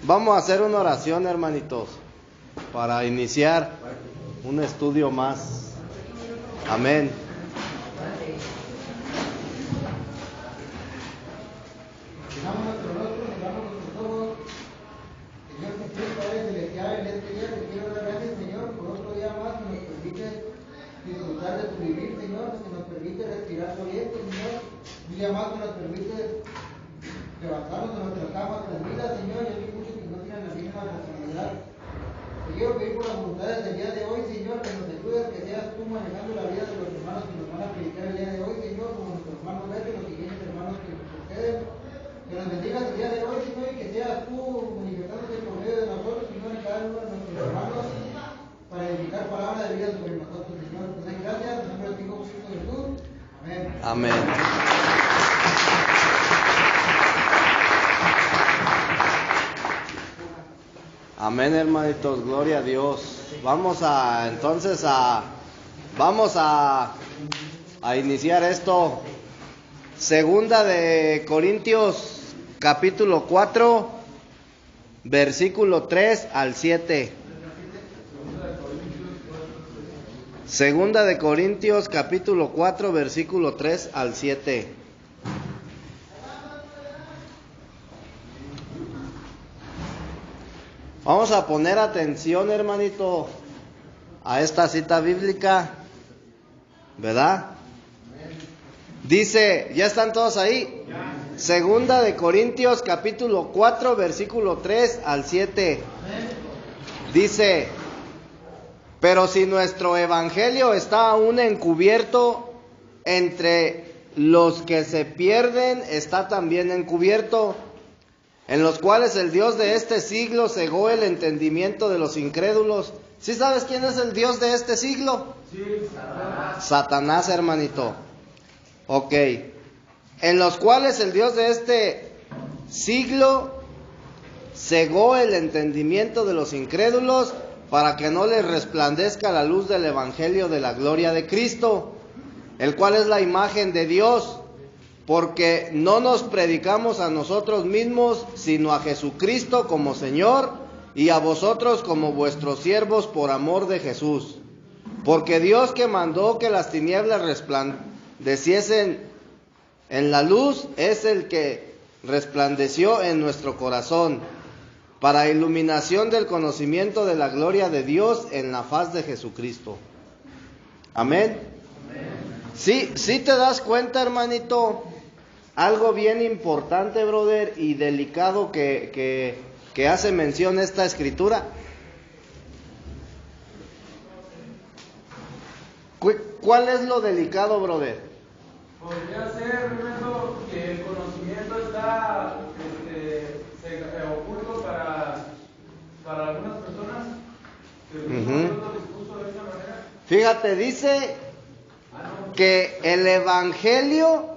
Vamos a hacer una oración, hermanitos, para iniciar un estudio más. Amén. Cerramos nuestro rostro, cerramos nuestros ojos. Señor Jesús, Padre Celestial, en este día te quiero dar gracias, Señor, por otro día más que nos permite disfrutar de tu vivir, Señor, que nos permite respirar corriente, Señor. Un día más que nos permite levantarnos de nuestras camas tranquilas, Señor, y hay muchos que no tienen la misma responsabilidad. Te quiero pedir por las voluntades del día de hoy, Señor, que nos ayudes, que seas tú manejando la vida de los hermanos que nos van a predicar el día de hoy, Señor, como nuestros hermanos Beto y los siguientes hermanos que nos suceden. Que nos bendigas el día de hoy, Señor, y que seas tú manifestándote por medio de nosotros, Señor, en cada uno de nuestros hermanos, para edificar palabra de vida sobre nosotros, Señor. Te doy gracias, en nombre de tu Hijo Jesús. Amén. Amén. Amén, hermanitos, gloria a Dios. Vamos a iniciar esto. Segunda de Corintios, capítulo 4, versículo 3 al 7. Segunda de Corintios, capítulo 4, versículo 3 al 7. Vamos a poner atención, hermanito, a esta cita bíblica, ¿verdad? Dice, ¿ya están todos ahí? Segunda de Corintios, capítulo 4, versículo 3 al 7. Dice, pero si nuestro evangelio está aún encubierto, entre los que se pierden está también encubierto, en los cuales el Dios de este siglo cegó el entendimiento de los incrédulos. ¿Sí sabes quién es el Dios de este siglo? Sí, Satanás. Satanás, hermanito. Ok. En los cuales el Dios de este siglo cegó el entendimiento de los incrédulos para que no les resplandezca la luz del evangelio de la gloria de Cristo, el cual es la imagen de Dios. Porque no nos predicamos a nosotros mismos, sino a Jesucristo como Señor, y a vosotros como vuestros siervos por amor de Jesús. Porque Dios, que mandó que las tinieblas resplandeciesen en la luz, es el que resplandeció en nuestro corazón, para iluminación del conocimiento de la gloria de Dios en la faz de Jesucristo. Amén. Sí te das cuenta, hermanito, algo bien importante, brother, y delicado que hace mención esta escritura. ¿Cuál es lo delicado, brother? Podría ser, primero, que el conocimiento está oculto para algunas personas, que Dios lo dispuso de esa manera. Fíjate, dice que el evangelio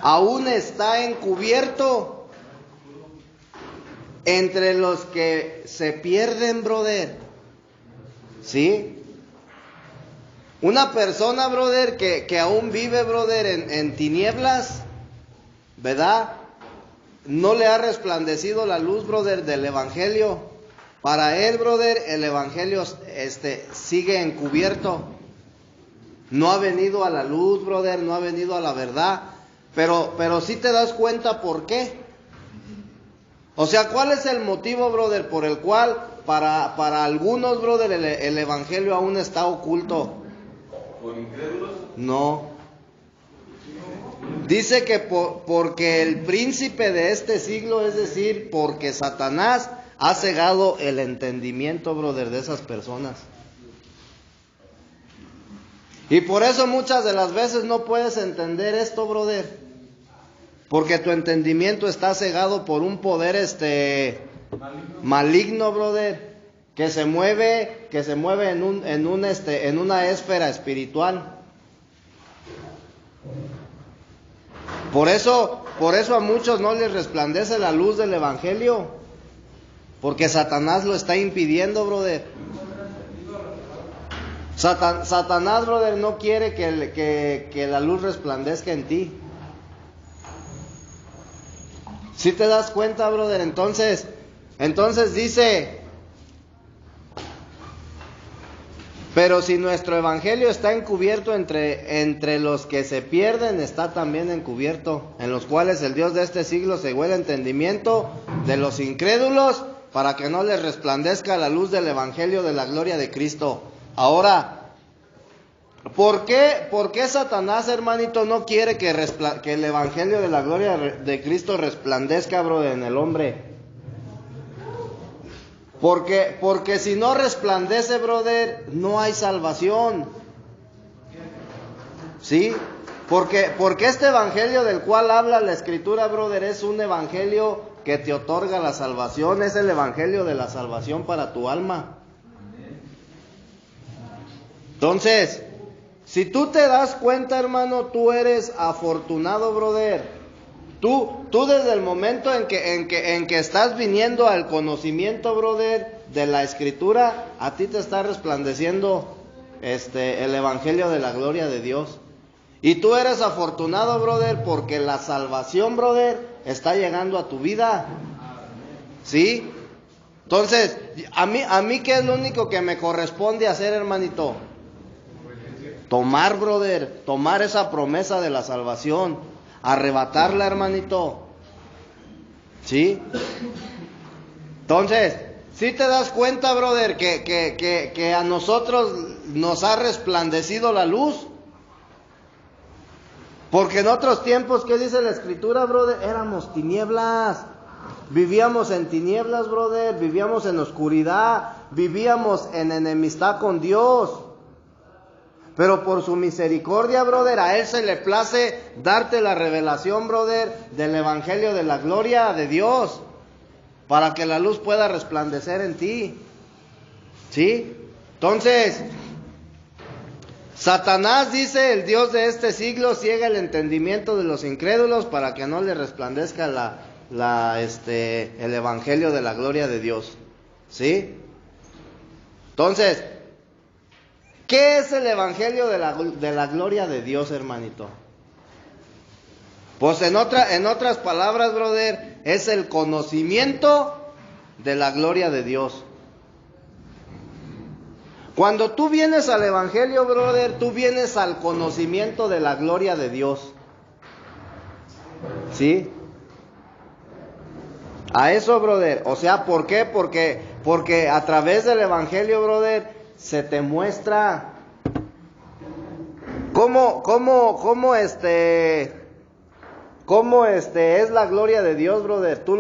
aún está encubierto entre los que se pierden, brother. ¿Sí? Una persona, brother, que aún vive, brother, en tinieblas, ¿verdad? No le ha resplandecido la luz, brother, del evangelio. Para él, brother, el evangelio sigue encubierto. No ha venido a la luz, brother, no ha venido a la verdad. Pero sí te das cuenta por qué. O sea, ¿cuál es el motivo, brother, por el cual para algunos, brother, el evangelio aún está oculto? ¿Por incrédulos? No. Dice que porque el príncipe de este siglo, es decir, porque Satanás ha cegado el entendimiento, brother, de esas personas. Y por eso muchas de las veces no puedes entender esto, brother. Porque tu entendimiento está cegado por un poder maligno, brother, que se mueve en una esfera espiritual. Por eso a muchos no les resplandece la luz del evangelio, porque Satanás lo está impidiendo, brother. Satanás, brother, no quiere que la luz resplandezca en ti. ¿Sí te das cuenta, brother? Entonces, Entonces dice, pero si nuestro evangelio está encubierto entre los que se pierden, está también encubierto, en los cuales el Dios de este siglo cegó el entendimiento de los incrédulos, para que no les resplandezca la luz del evangelio de la gloria de Cristo. Ahora, ¿por qué Satanás, hermanito, no quiere que el evangelio de la gloria de Cristo resplandezca, brother, en el hombre? Porque si no resplandece, brother, no hay salvación. ¿Sí? Porque este evangelio del cual habla la Escritura, brother, es un evangelio que te otorga la salvación. Es el evangelio de la salvación para tu alma. Entonces, si tú te das cuenta, hermano, tú eres afortunado, brother. Tú desde el momento en que estás viniendo al conocimiento, brother, de la Escritura, a ti te está resplandeciendo el evangelio de la gloria de Dios. Y tú eres afortunado, brother, porque la salvación, brother, está llegando a tu vida. ¿Sí? Entonces, a mí ¿qué es lo único que me corresponde hacer, hermanito? Tomar, brother, tomar esa promesa de la salvación, arrebatarla, hermanito. ¿Sí? Entonces, ¿sí te das cuenta, brother, que a nosotros nos ha resplandecido la luz? Porque en otros tiempos, ¿qué dice la Escritura, brother? Éramos tinieblas. Vivíamos en tinieblas, brother. Vivíamos en oscuridad. Vivíamos en enemistad con Dios. Pero por su misericordia, brother, a Él se le place darte la revelación, brother, del evangelio de la gloria de Dios, para que la luz pueda resplandecer en ti. ¿Sí? Entonces, Satanás, dice, el Dios de este siglo, ciega el entendimiento de los incrédulos para que no le resplandezca el evangelio de la gloria de Dios. ¿Sí? Entonces, ¿qué es el evangelio de la gloria de Dios, hermanito? Pues en otras palabras, brother, es el conocimiento de la gloria de Dios. Cuando tú vienes al evangelio, brother, tú vienes al conocimiento de la gloria de Dios. ¿Sí? A eso, brother. O sea, ¿por qué? Porque a través del evangelio, brother, se te muestra cómo es la gloria de Dios, brother. Tú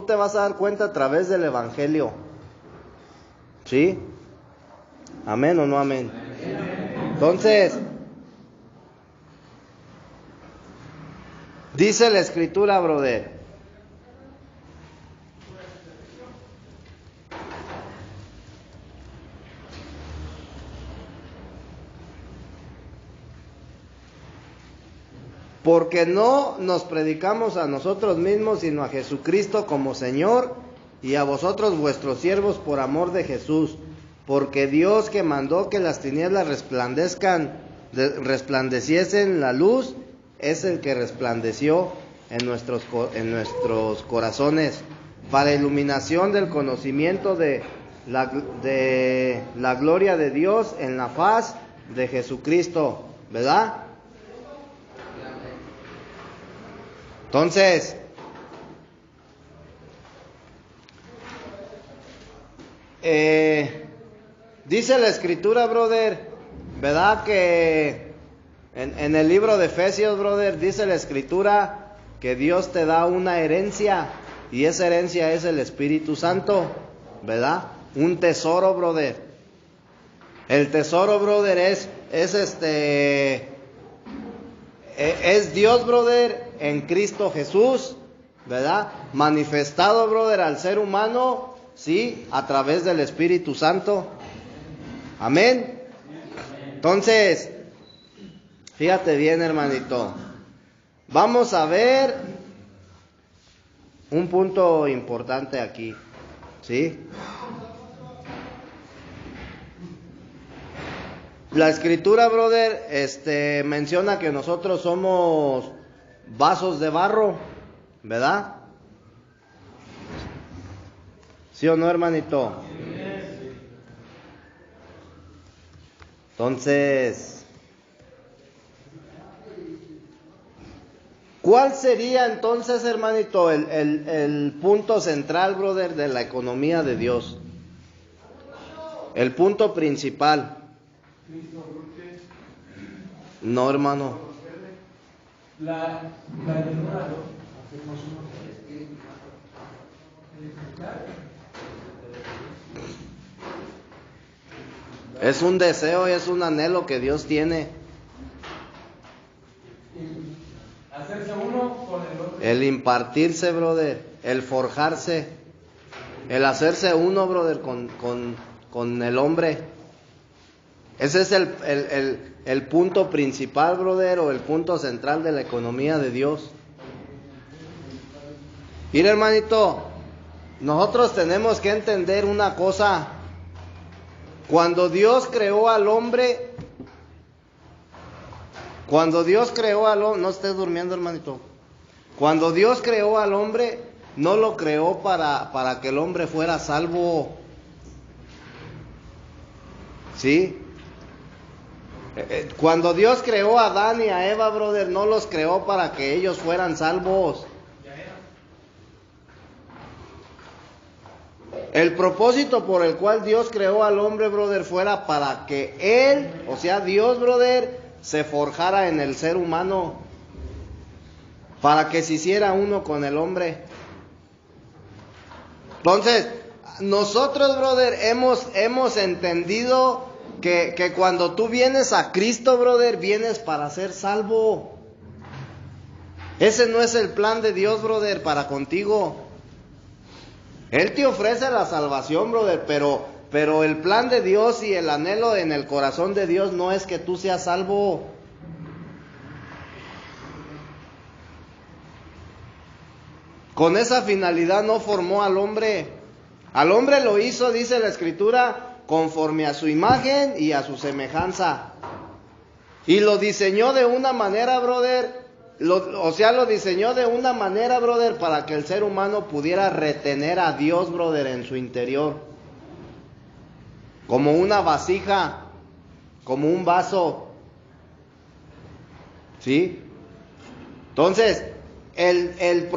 te vas a dar cuenta a través del evangelio. ¿Sí? ¿Amén o no amén? Entonces, dice la Escritura, brother, porque no nos predicamos a nosotros mismos, sino a Jesucristo como Señor, y a vosotros vuestros siervos por amor de Jesús. Porque Dios, que mandó que las tinieblas resplandeciesen la luz, es el que resplandeció en nuestros corazones, para iluminación del conocimiento de la gloria de Dios en la faz de Jesucristo, ¿verdad? Entonces, dice la Escritura, brother, ¿verdad? Que en el libro de Efesios, brother, dice la Escritura que Dios te da una herencia, y esa herencia es el Espíritu Santo, ¿verdad? Un tesoro, brother. El tesoro, brother, es Dios, brother, en Cristo Jesús, ¿verdad? Manifestado, brother, al ser humano, ¿sí? A través del Espíritu Santo. Amén. Entonces, fíjate bien, hermanito. Vamos a ver un punto importante aquí, ¿sí? La Escritura, brother, menciona que nosotros somos vasos de barro, ¿verdad? ¿Sí o no, hermanito? Entonces, ¿cuál sería entonces, hermanito, el punto central, brother, de la economía de Dios? El punto principal. No, hermano. La llenura, Es un deseo y es un anhelo que Dios tiene. hacerse uno con el otro. El impartirse, brother. El forjarse. El hacerse uno, brother, con el hombre. Ese es el punto principal, brother, o el punto central de la economía de Dios. Mira, hermanito, nosotros tenemos que entender una cosa. Cuando Dios creó al hombre, no estés durmiendo, hermanito. Cuando Dios creó al hombre, no lo creó para que el hombre fuera salvo. ¿Sí? Cuando Dios creó a Adán y a Eva, brother, no los creó para que ellos fueran salvos. El propósito por el cual Dios creó al hombre, brother, fuera para que él, o sea, Dios, brother, se forjara en el ser humano, para que se hiciera uno con el hombre. Entonces, nosotros, brother, hemos entendido que cuando tú vienes a Cristo, brother, vienes para ser salvo. Ese no es el plan de Dios, brother, para contigo. Él te ofrece la salvación, brother, pero el plan de Dios y el anhelo en el corazón de Dios no es que tú seas salvo. Con esa finalidad no formó al hombre. Al hombre lo hizo, dice la Escritura, conforme a su imagen y a su semejanza. Y lo diseñó de una manera, brother, lo diseñó de una manera, brother, para que el ser humano pudiera retener a Dios, brother, en su interior. Como una vasija, como un vaso. ¿Sí? Entonces, el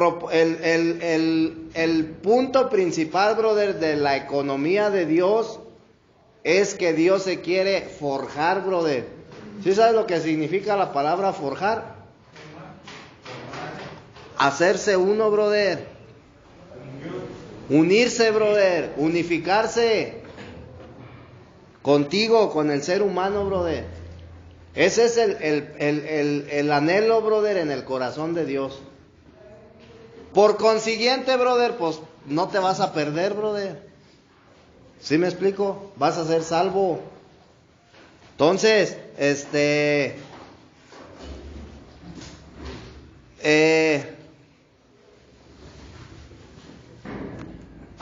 punto principal, brother, de la economía de Dios es que Dios se quiere forjar, brother. ¿Sí sabes lo que significa la palabra forjar? Hacerse uno, brother. Unirse, brother. Unificarse contigo, con el ser humano, brother. Ese es el anhelo, brother, en el corazón de Dios. Por consiguiente, brother, pues no te vas a perder, brother. ¿Sí me explico? Vas a ser salvo. Entonces, ese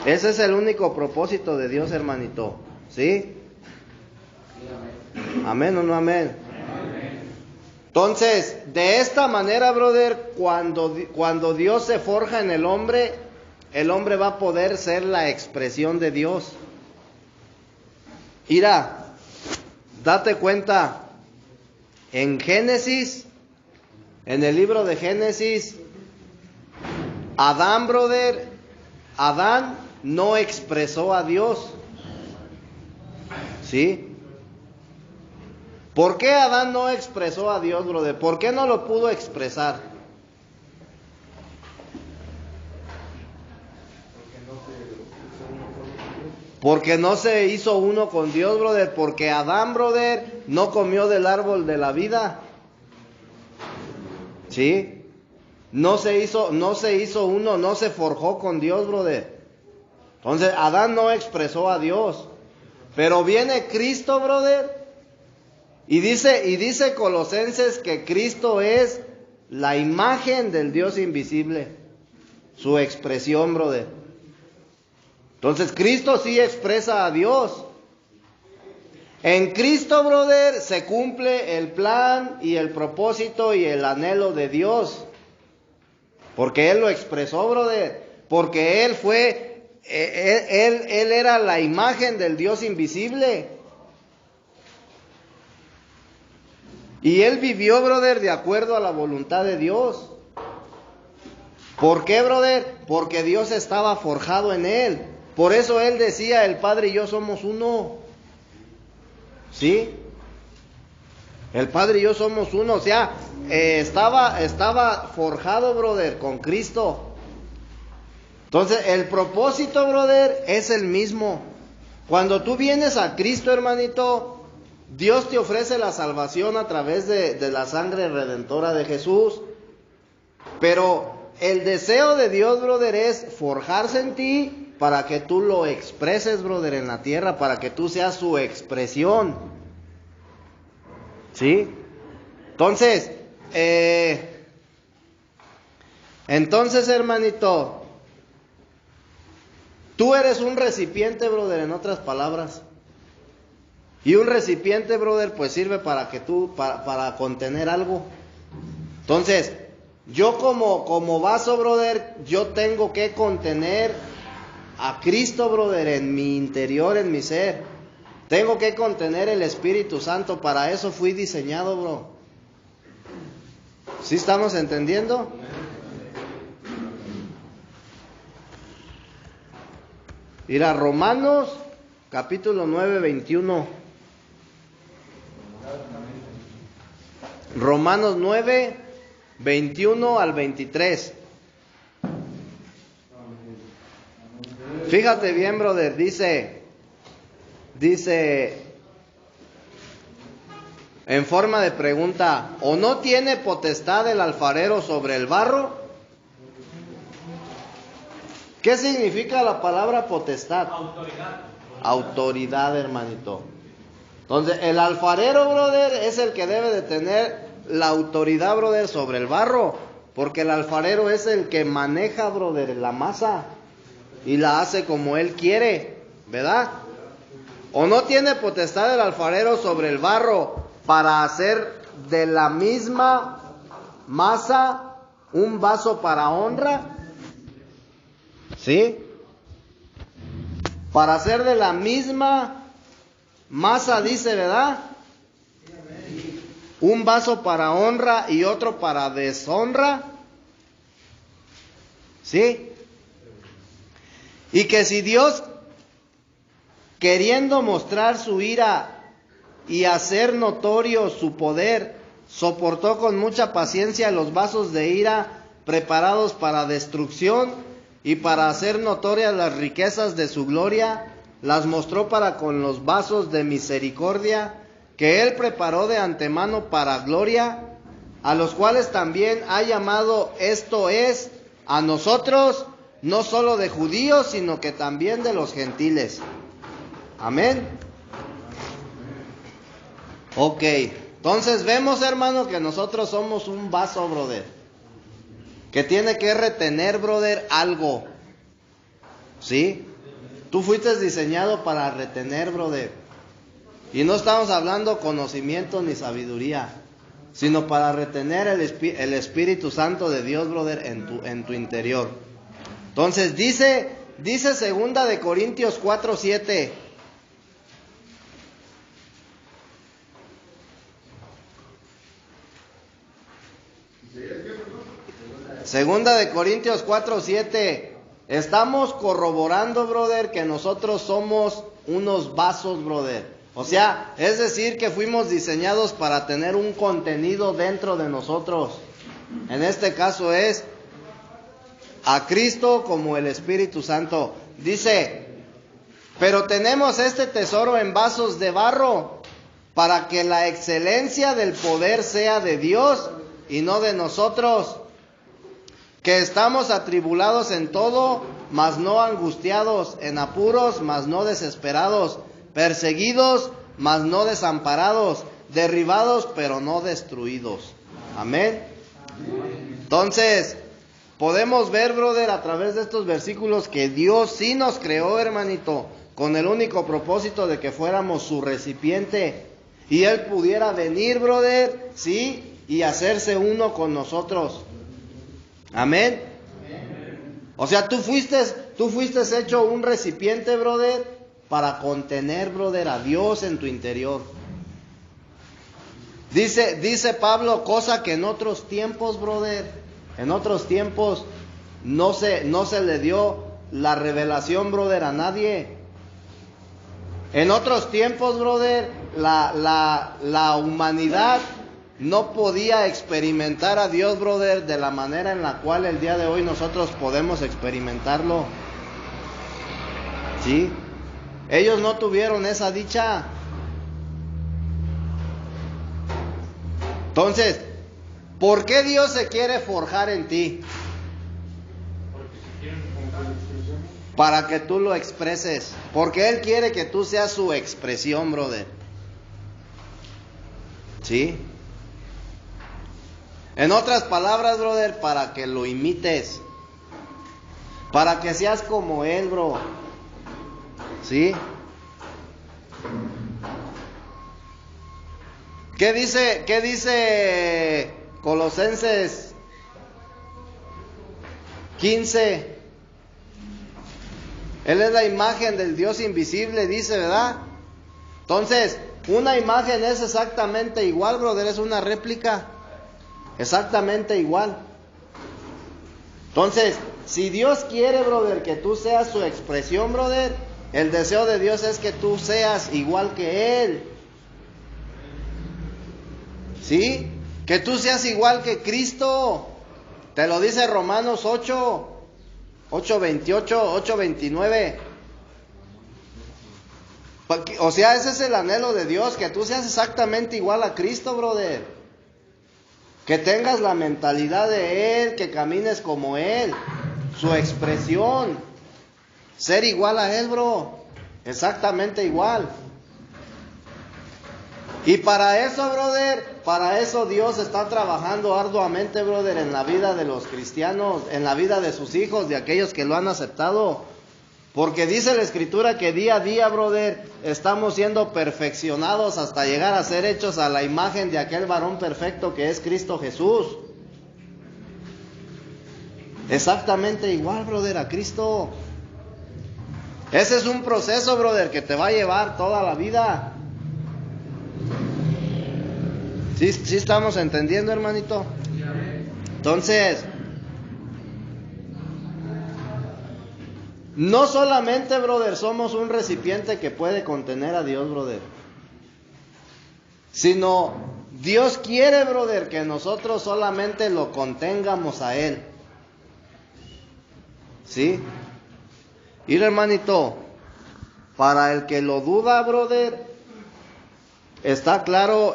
es el único propósito de Dios, hermanito. ¿Sí? ¿Amén o no amén? Entonces, de esta manera, brother, cuando Dios se forja en el hombre va a poder ser la expresión de Dios. Mira, date cuenta, en Génesis, en el libro de Génesis, Adán, brother, Adán no expresó a Dios. ¿Sí? ¿Por qué Adán no expresó a Dios, brother? ¿Por qué no lo pudo expresar? Porque no se hizo uno con Dios, brother. Porque Adán, brother, no comió del árbol de la vida. ¿Sí? No se hizo uno, no se forjó con Dios, brother. Entonces, Adán no expresó a Dios. Pero viene Cristo, brother. Y dice Colosenses que Cristo es la imagen del Dios invisible. Su expresión, brother. Entonces, Cristo sí expresa a Dios. En Cristo, brother, se cumple el plan y el propósito y el anhelo de Dios. Porque Él lo expresó, brother. Porque Él fue él era la imagen del Dios invisible. Y él vivió, brother, de acuerdo a la voluntad de Dios. ¿Por qué, brother? Porque Dios estaba forjado en él. Por eso él decía, el Padre y yo somos uno. ¿Sí? El Padre y yo somos uno. O sea, estaba forjado, brother, con Cristo. Entonces, el propósito, brother, es el mismo. Cuando tú vienes a Cristo, hermanito, Dios te ofrece la salvación a través de la sangre redentora de Jesús. Pero el deseo de Dios, brother, es forjarse en ti para que tú lo expreses, brother, en la tierra, para que tú seas su expresión. ¿Sí? Entonces, hermanito, tú eres un recipiente, brother, en otras palabras. Y un recipiente, brother, pues sirve para que tú, para contener algo. Entonces, yo como vaso, brother, yo tengo que contener a Cristo, brother, en mi interior, en mi ser. Tengo que contener el Espíritu Santo. Para eso fui diseñado, bro. ¿Sí estamos entendiendo? Mira, Romanos, capítulo 9, 21. Romanos 9, 21 al 23. Fíjate bien, brother, dice en forma de pregunta, ¿o no tiene potestad el alfarero sobre el barro? ¿Qué significa la palabra potestad? Autoridad. Autoridad, hermanito. Entonces, el alfarero, brother, es el que debe de tener la autoridad, brother, sobre el barro. Porque el alfarero es el que maneja, brother, la masa. Y la hace como él quiere, ¿verdad? ¿O no tiene potestad el alfarero sobre el barro para hacer de la misma masa un vaso para honra? ¿Sí? Para hacer de la misma masa, dice, ¿verdad? Un vaso para honra y otro para deshonra. ¿Sí? Y que si Dios, queriendo mostrar su ira y hacer notorio su poder, soportó con mucha paciencia los vasos de ira preparados para destrucción, y para hacer notorias las riquezas de su gloria, las mostró para con los vasos de misericordia, que él preparó de antemano para gloria, a los cuales también ha llamado, esto es, a nosotros, no solo de judíos, sino que también de los gentiles. Amén. Ok, entonces vemos, hermano, que nosotros somos un vaso, brother, que tiene que retener, brother, algo. ¿Sí? Tú fuiste diseñado para retener, brother. Y no estamos hablando seguro ni sabiduría, sino para retener el Espíritu Santo de Dios, brother, en tu interior. Entonces dice 2 de Corintios 4:7. Segunda de Corintios 4:7. Estamos corroborando, brother, que nosotros somos unos vasos, brother. O sea, es decir, que fuimos diseñados para tener un contenido dentro de nosotros. En este caso es a Cristo como el Espíritu Santo. Dice, pero tenemos este tesoro en vasos de barro, para que la excelencia del poder sea de Dios y no de nosotros, que estamos atribulados en todo, mas no angustiados, en apuros, mas no desesperados, perseguidos, mas no desamparados, derribados, pero no destruidos. Amén. Entonces, podemos ver, brother, a través de estos versículos que Dios sí nos creó, hermanito, con el único propósito de que fuéramos su recipiente y Él pudiera venir, brother, sí, y hacerse uno con nosotros. Amén. O sea, tú fuiste tú fuiste hecho un recipiente, brother, para contener, brother, a Dios en tu interior. Dice Pablo, cosa que en otros tiempos, brother, en otros tiempos no se le dio la revelación, brother, a nadie. En otros tiempos, brother, la humanidad no podía experimentar a Dios, brother, de la manera en la cual el día de hoy nosotros podemos experimentarlo. ¿Sí? Ellos no tuvieron esa dicha. Entonces, ¿por qué Dios se quiere forjar en ti? Para que tú lo expreses. Porque Él quiere que tú seas su expresión, brother. ¿Sí? En otras palabras, brother, para que lo imites. Para que seas como Él, bro. ¿Sí? ¿Qué dice Colosenses 15? Él es la imagen del Dios invisible, dice, ¿verdad? Entonces, una imagen es exactamente igual, brother, es una réplica. Exactamente igual. Entonces, si Dios quiere, brother, que tú seas su expresión, brother, el deseo de Dios es que tú seas igual que Él. ¿Sí? Que tú seas igual que Cristo. Te lo dice Romanos 8:28, 8:29. O sea, ese es el anhelo de Dios, que tú seas exactamente igual a Cristo, brother. Que tengas la mentalidad de Él, que camines como Él. Su expresión. Ser igual a Él, bro. Exactamente igual. Y para eso, brother, para eso Dios está trabajando arduamente, brother, en la vida de los cristianos, en la vida de sus hijos, de aquellos que lo han aceptado. Porque dice la Escritura que día a día, brother, estamos siendo perfeccionados hasta llegar a ser hechos a la imagen de aquel varón perfecto que es Cristo Jesús. Exactamente igual, brother, a Cristo. Ese es un proceso, brother, que te va a llevar toda la vida. ¿Sí estamos entendiendo, hermanito? Entonces, no solamente, brother, somos un recipiente que puede contener a Dios, brother, sino Dios quiere, brother, que nosotros solamente lo contengamos a Él. ¿Sí? Y hermanito, para el que lo duda, brother, está claro,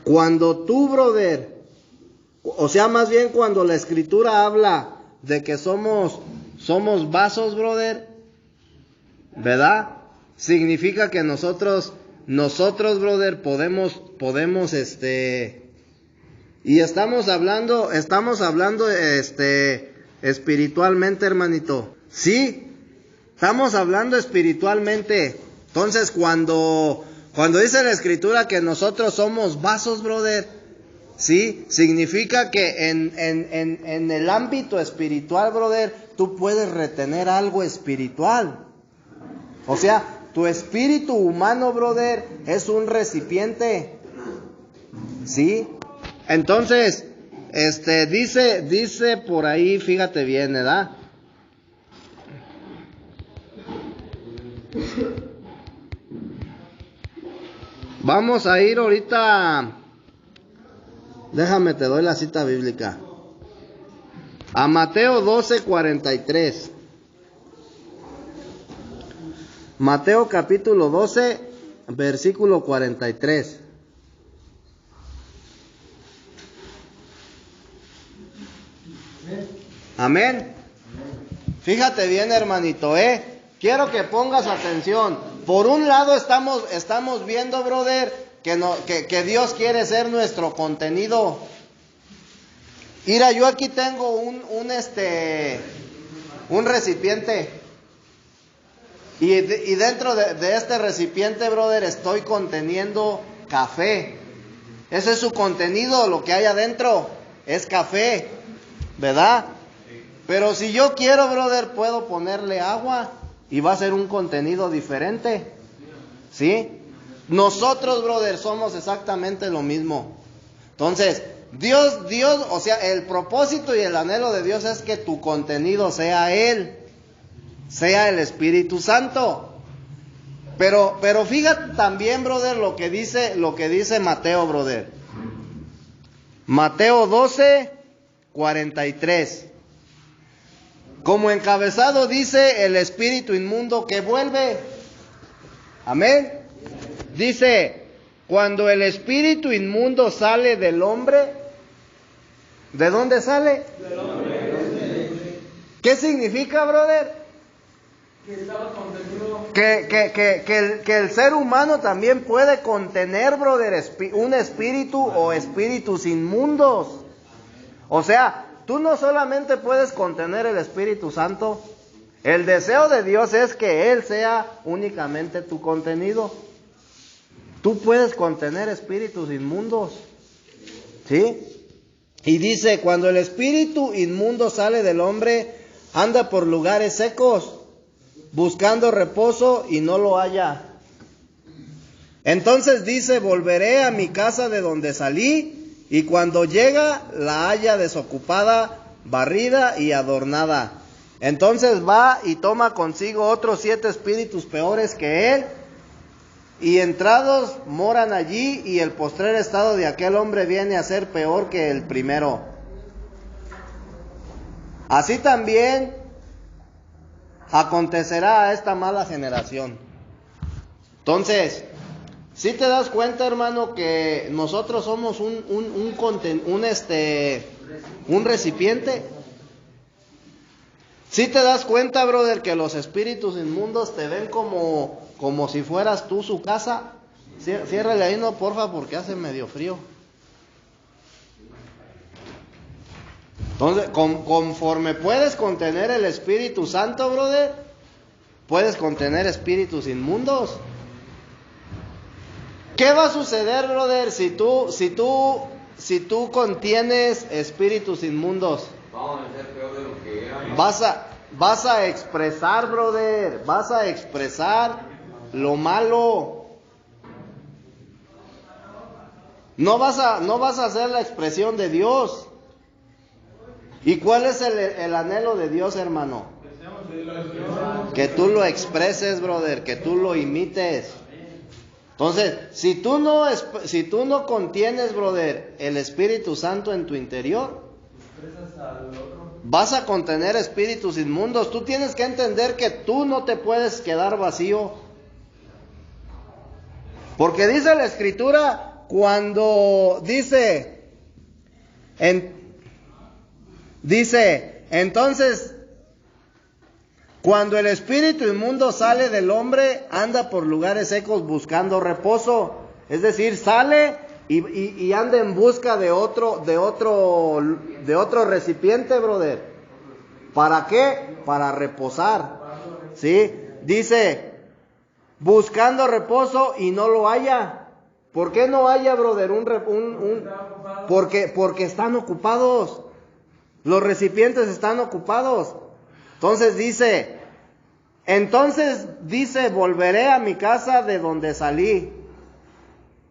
cuando tú, brother, o sea, más bien cuando la Escritura habla de que somos vasos, brother, ¿verdad? Significa que nosotros, brother, podemos, y estamos hablando, espiritualmente, hermanito. Sí, estamos hablando espiritualmente. Entonces, cuando dice la Escritura que nosotros somos vasos, brother, sí, significa que en el ámbito espiritual, brother, tú puedes retener algo espiritual. O sea, tu espíritu humano, brother, es un recipiente. ¿Sí? Entonces, dice por ahí, fíjate bien, ¿verdad? Vamos a ir ahorita, déjame te doy la cita bíblica, a Mateo 12:43. Mateo capítulo 12, versículo 43. Amén. Fíjate bien, hermanito, quiero que pongas atención. Por un lado estamos viendo, brother, que Dios quiere ser nuestro contenido. Mira, yo aquí tengo un recipiente. Y dentro de este recipiente, brother, estoy conteniendo café. Ese es su contenido, lo que hay adentro es café. ¿verdad? Pero si yo quiero, brother, puedo ponerle agua y va a ser un contenido diferente, ¿sí? Nosotros, brother, somos exactamente lo mismo. Entonces, Dios, o sea, el propósito y el anhelo de Dios es que tu contenido sea Él, sea el Espíritu Santo. Pero fíjate también, brother, lo que dice Mateo, brother. Mateo 12:43. Como encabezado dice el espíritu inmundo que vuelve. Amén. Dice, cuando el espíritu inmundo sale del hombre, ¿de dónde sale? Del hombre. ¿Qué significa, brother? Que estaba contenido. Que el ser humano también puede contener, brother, un espíritu o espíritus inmundos. O sea, tú no solamente puedes contener el Espíritu Santo, el deseo de Dios es que Él sea únicamente tu contenido. Tú puedes contener espíritus inmundos, ¿sí? Y dice, cuando el espíritu inmundo sale del hombre, anda por lugares secos, buscando reposo y no lo halla. Entonces dice, volveré a mi casa de donde salí, y cuando llega la halla desocupada, barrida y adornada. Entonces va y toma consigo otros 7 espíritus peores que él, y entrados moran allí, y el postrer estado de aquel hombre viene a ser peor que el primero. Así también acontecerá a esta mala generación. Entonces, si te das cuenta, hermano, que nosotros somos un recipiente. Si te das cuenta, brother, que los espíritus inmundos te ven como si fueras tú su casa. Ciérrale ahí, no, porfa, porque hace medio frío. Entonces, conforme puedes contener el Espíritu Santo, brother, puedes contener espíritus inmundos. ¿Qué va a suceder, brother, si tú contienes espíritus inmundos? Vamos a ser peor de lo que éramos. Vas a expresar, brother, vas a expresar lo malo. No vas a hacer la expresión de Dios. ¿Y cuál es el anhelo de Dios, hermano? Que tú lo expreses, brother, que tú lo imites. Entonces, si tú no contienes, brother, el Espíritu Santo en tu interior, vas a contener espíritus inmundos. Tú tienes que entender que tú no te puedes quedar vacío. Porque dice la Escritura, cuando dice, entonces, cuando el espíritu inmundo sale del hombre, anda por lugares secos buscando reposo. Es decir, sale y anda en busca de otro recipiente, brother. ¿Para qué? Para reposar. ¿Sí? Dice, buscando reposo y no lo halla. ¿Por qué no halla, brother? Porque están ocupados. Los recipientes están ocupados. Entonces dice, volveré a mi casa de donde salí.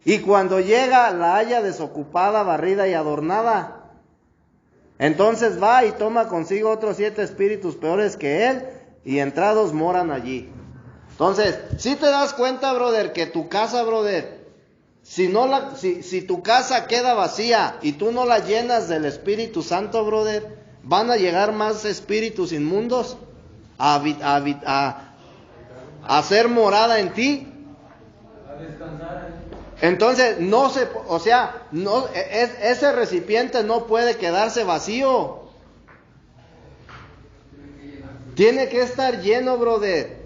Y cuando llega la halla desocupada, barrida y adornada. Entonces va y toma consigo otros 7 espíritus peores que él, y entrados moran allí. Entonces, si te das cuenta, brother, que tu casa, brother, si tu casa queda vacía y tú no la llenas del Espíritu Santo, brother, van a llegar más espíritus inmundos a hacer morada en ti. A descansar. Entonces, ese recipiente no puede quedarse vacío. Tiene que estar lleno, brother,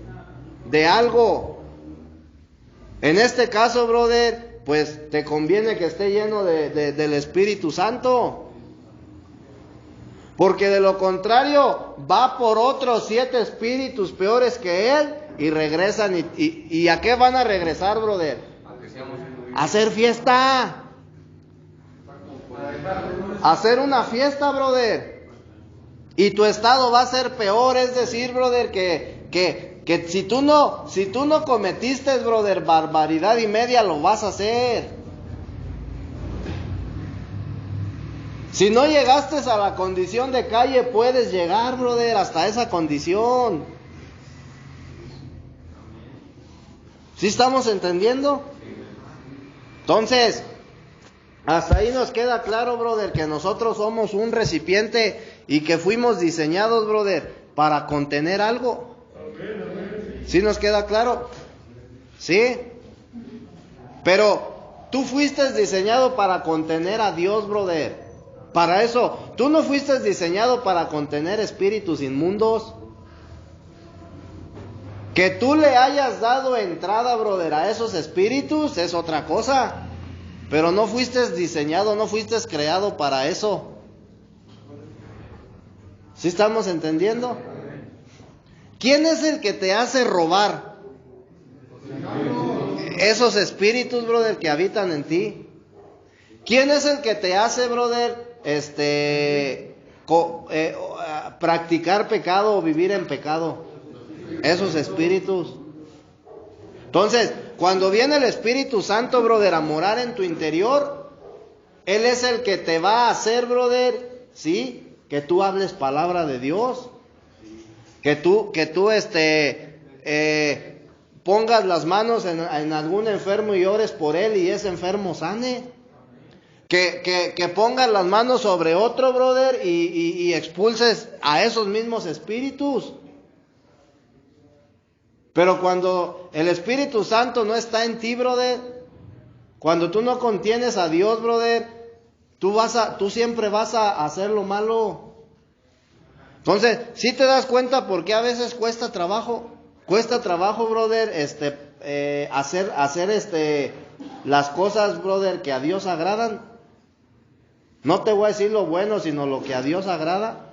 de algo. En este caso, brother, pues te conviene que esté lleno del Espíritu Santo. Porque de lo contrario, va por otros 7 espíritus peores que él y regresan. ¿Y a qué van a regresar, brother? A hacer fiesta. A hacer una fiesta, brother. Y tu estado va a ser peor, es decir, brother, que si tú no cometiste, brother, barbaridad y media, lo vas a hacer. Si no llegaste a la condición de calle, puedes llegar, brother, hasta esa condición. ¿Sí estamos entendiendo? Entonces, hasta ahí nos queda claro, brother, que nosotros somos un recipiente y que fuimos diseñados, brother, para contener algo. ¿Sí nos queda claro? ¿Sí? Pero tú fuiste diseñado para contener a Dios, brother. Para eso, tú no fuiste diseñado para contener espíritus inmundos. Que tú le hayas dado entrada, brother, a esos espíritus es otra cosa. Pero no fuiste diseñado, no fuiste creado para eso. ¿Sí estamos entendiendo? ¿Quién es el que te hace robar? Esos espíritus, brother, que habitan en ti. ¿Quién es el que te hace, brother, practicar pecado o vivir en pecado? Esos espíritus. Entonces, cuando viene el Espíritu Santo, brother, a morar en tu interior, Él es el que te va a hacer, brother, ¿sí? Que tú hables palabra de Dios. Que tú pongas las manos en algún enfermo y ores por él y ese enfermo sane. Que pongas las manos sobre otro, brother, y expulses a esos mismos espíritus. Pero cuando el Espíritu Santo no está en ti, brother, cuando tú no contienes a Dios, brother, tú siempre vas a hacer lo malo. Entonces, ¿sí te das cuenta por qué a veces cuesta trabajo? Cuesta trabajo, brother, hacer las cosas, brother, que a Dios agradan. No te voy a decir lo bueno, sino lo que a Dios agrada.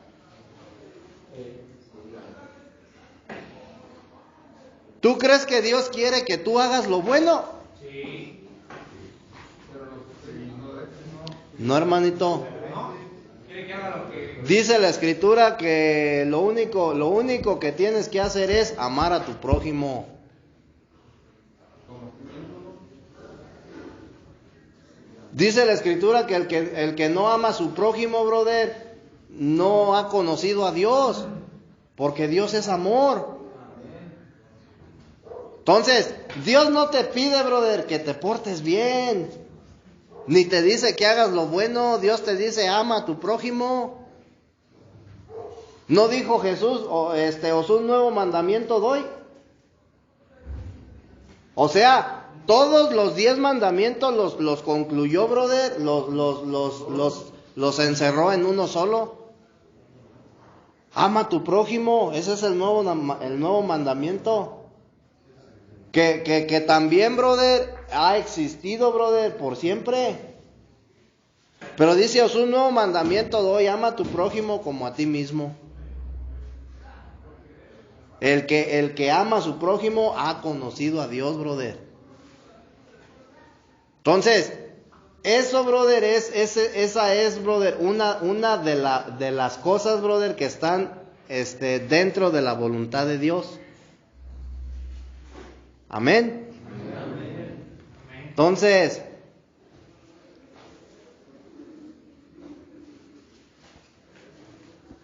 ¿Tú crees que Dios quiere que tú hagas lo bueno? Sí. No, hermanito. Quiere que haga lo que... Dice la Escritura que lo único que tienes que hacer es amar a tu prójimo. Dice la Escritura que el que no ama a su prójimo, brother, no ha conocido a Dios, porque Dios es amor. Entonces, Dios no te pide, brother, que te portes bien, ni te dice que hagas lo bueno. Dios te dice, ama a tu prójimo. ¿No dijo Jesús, os un nuevo mandamiento doy? O sea, todos los 10 mandamientos los concluyó, brother, los encerró en uno solo. Ama a tu prójimo, ese es el nuevo mandamiento. Que también, brother, ha existido, brother, por siempre. Pero dice, os un nuevo mandamiento doy, ama a tu prójimo como a ti mismo. El que ama a su prójimo ha conocido a Dios, brother. Entonces, eso, brother, esa es, brother, una de las cosas, brother, que están dentro de la voluntad de Dios. Amén. Entonces,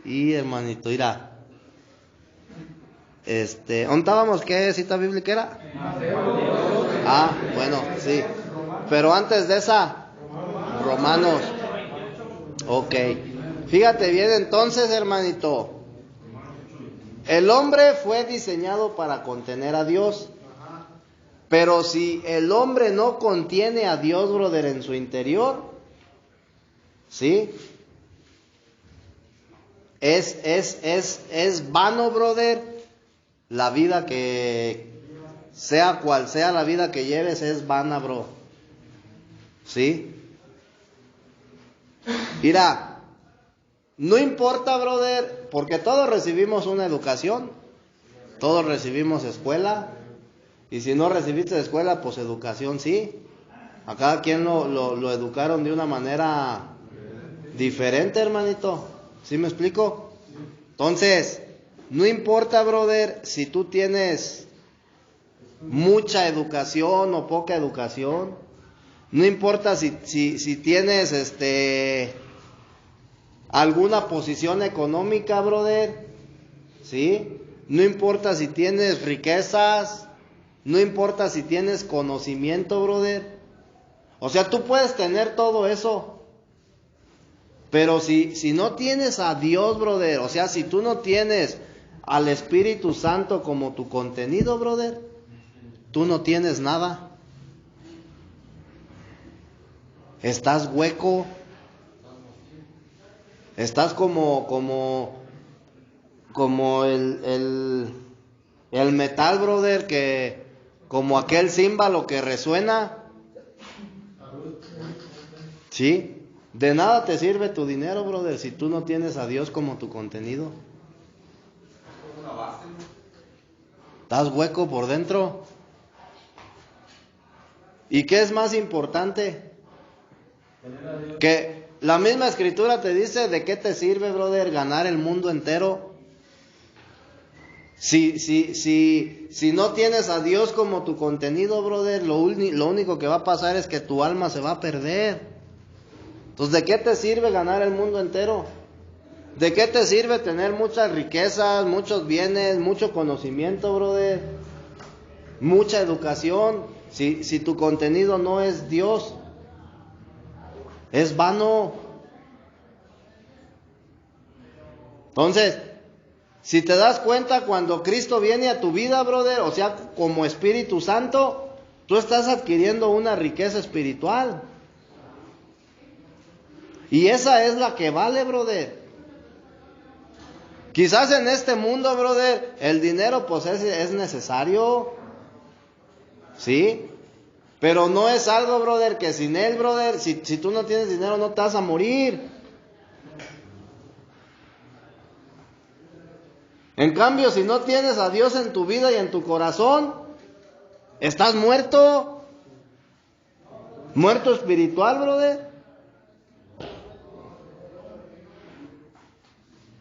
y hermanito, mira, ¿dónde estábamos? ¿Qué cita bíblica era? Ah, bueno, sí. Pero antes de esa, Romanos. Ok. Fíjate bien entonces, hermanito. El hombre fue diseñado para contener a Dios. Pero si el hombre no contiene a Dios, brother, en su interior, ¿sí? Es vano, brother, la vida que, sea cual sea la vida que lleves, es vana, bro. ¿Sí? Mira, no importa, brother, porque todos recibimos una educación, todos recibimos escuela. Y si no recibiste escuela, pues educación sí. A cada quien lo educaron de una manera diferente, hermanito. ¿Sí me explico? Entonces, no importa, brother, si tú tienes mucha educación o poca educación. No importa si tienes alguna posición económica, brother. ¿Sí? No importa si tienes riquezas. No importa si tienes conocimiento, brother. O sea, tú puedes tener todo eso. Pero si no tienes a Dios, brother, o sea, si tú no tienes al Espíritu Santo como tu contenido, brother, tú no tienes nada. Estás hueco. Estás como el metal, brother, que como aquel címbalo que resuena. ¿Sí? De nada te sirve tu dinero, brother, si tú no tienes a Dios como tu contenido. Estás hueco por dentro. ¿Y qué es más importante? Que la misma escritura te dice, ¿de qué te sirve, brother, ganar el mundo entero? Si no tienes a Dios como tu contenido, brother, lo único que va a pasar es que tu alma se va a perder. Entonces, ¿de qué te sirve ganar el mundo entero? ¿De qué te sirve tener muchas riquezas, muchos bienes, mucho conocimiento, brother? Mucha educación, si tu contenido no es Dios. Es vano. Entonces, si te das cuenta, cuando Cristo viene a tu vida, brother, o sea, como Espíritu Santo, tú estás adquiriendo una riqueza espiritual. Y esa es la que vale, brother. Quizás en este mundo, brother, el dinero pues es necesario. ¿Sí? Pero no es algo, brother, que sin él, brother, si tú no tienes dinero no te vas a morir. En cambio, si no tienes a Dios en tu vida y en tu corazón, estás muerto. Muerto espiritual, brother.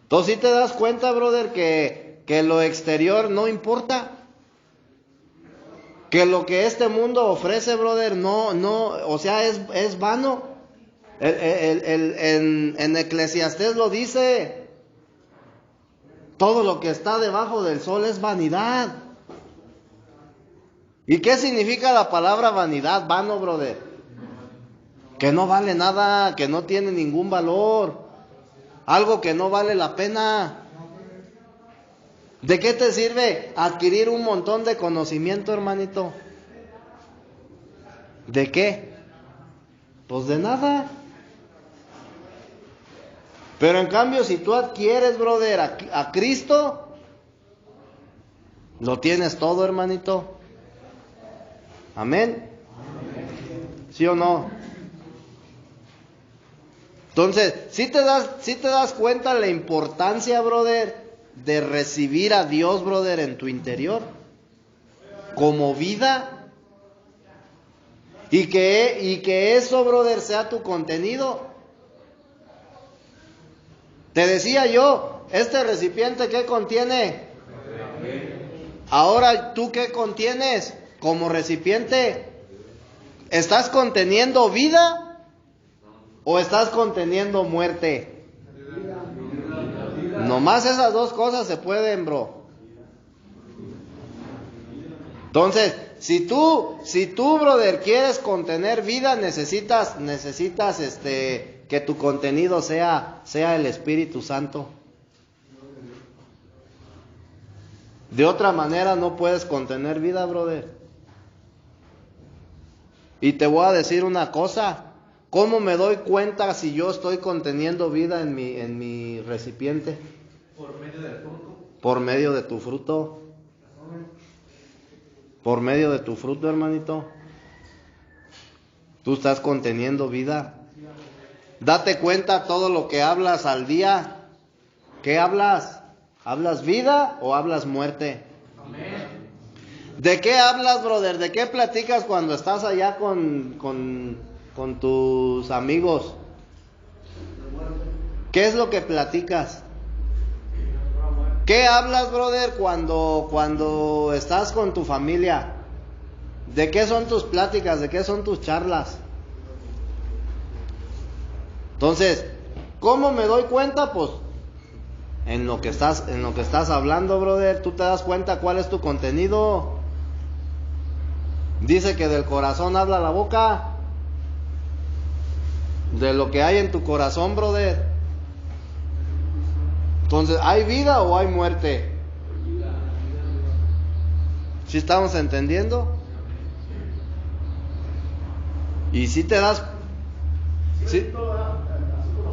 Entonces, ¿sí te das cuenta, brother, que lo exterior no importa? Que lo que este mundo ofrece, brother, no, o sea, es vano. En Eclesiastés lo dice. Todo lo que está debajo del sol es vanidad. ¿Y qué significa la palabra vanidad, vano, brother? Que no vale nada, que no tiene ningún valor. Algo que no vale la pena. ¿De qué te sirve adquirir un montón de conocimiento, hermanito? ¿De qué? Pues de nada. Pero en cambio, si tú adquieres, brother, a Cristo, lo tienes todo, hermanito. Amén. ¿Sí o no? Entonces, ¿sí te das cuenta la importancia, brother, de recibir a Dios, brother, en tu interior? Como vida. Y que eso, brother, sea tu contenido. Te decía yo, este recipiente, ¿qué contiene? Ahora, ¿tú qué contienes como recipiente? ¿Estás conteniendo vida o estás conteniendo muerte? Nomás esas dos cosas se pueden, bro. Entonces, si tú, brother, quieres contener vida, necesitas que tu contenido sea el Espíritu Santo. De otra manera no puedes contener vida, brother. Y te voy a decir una cosa. ¿Cómo me doy cuenta si yo estoy conteniendo vida en mi recipiente? Por medio del fruto. Por medio de tu fruto. Por medio de tu fruto, hermanito. Tú estás conteniendo vida. Date cuenta todo lo que hablas al día. ¿Qué hablas? ¿Hablas vida o hablas muerte? Amén. ¿De qué hablas, brother? ¿De qué platicas cuando estás allá con tus amigos? ¿Qué es lo que platicas? ¿Qué hablas, brother, cuando estás con tu familia? ¿De qué son tus pláticas? ¿De qué son tus charlas? Entonces, ¿cómo me doy cuenta? Pues en lo que estás hablando, brother. Tú te das cuenta cuál es tu contenido. Dice que del corazón habla la boca. De lo que hay en tu corazón, brother. Entonces, ¿hay vida o hay muerte? ¿Sí estamos entendiendo? Y si te das... ¿sí? Así como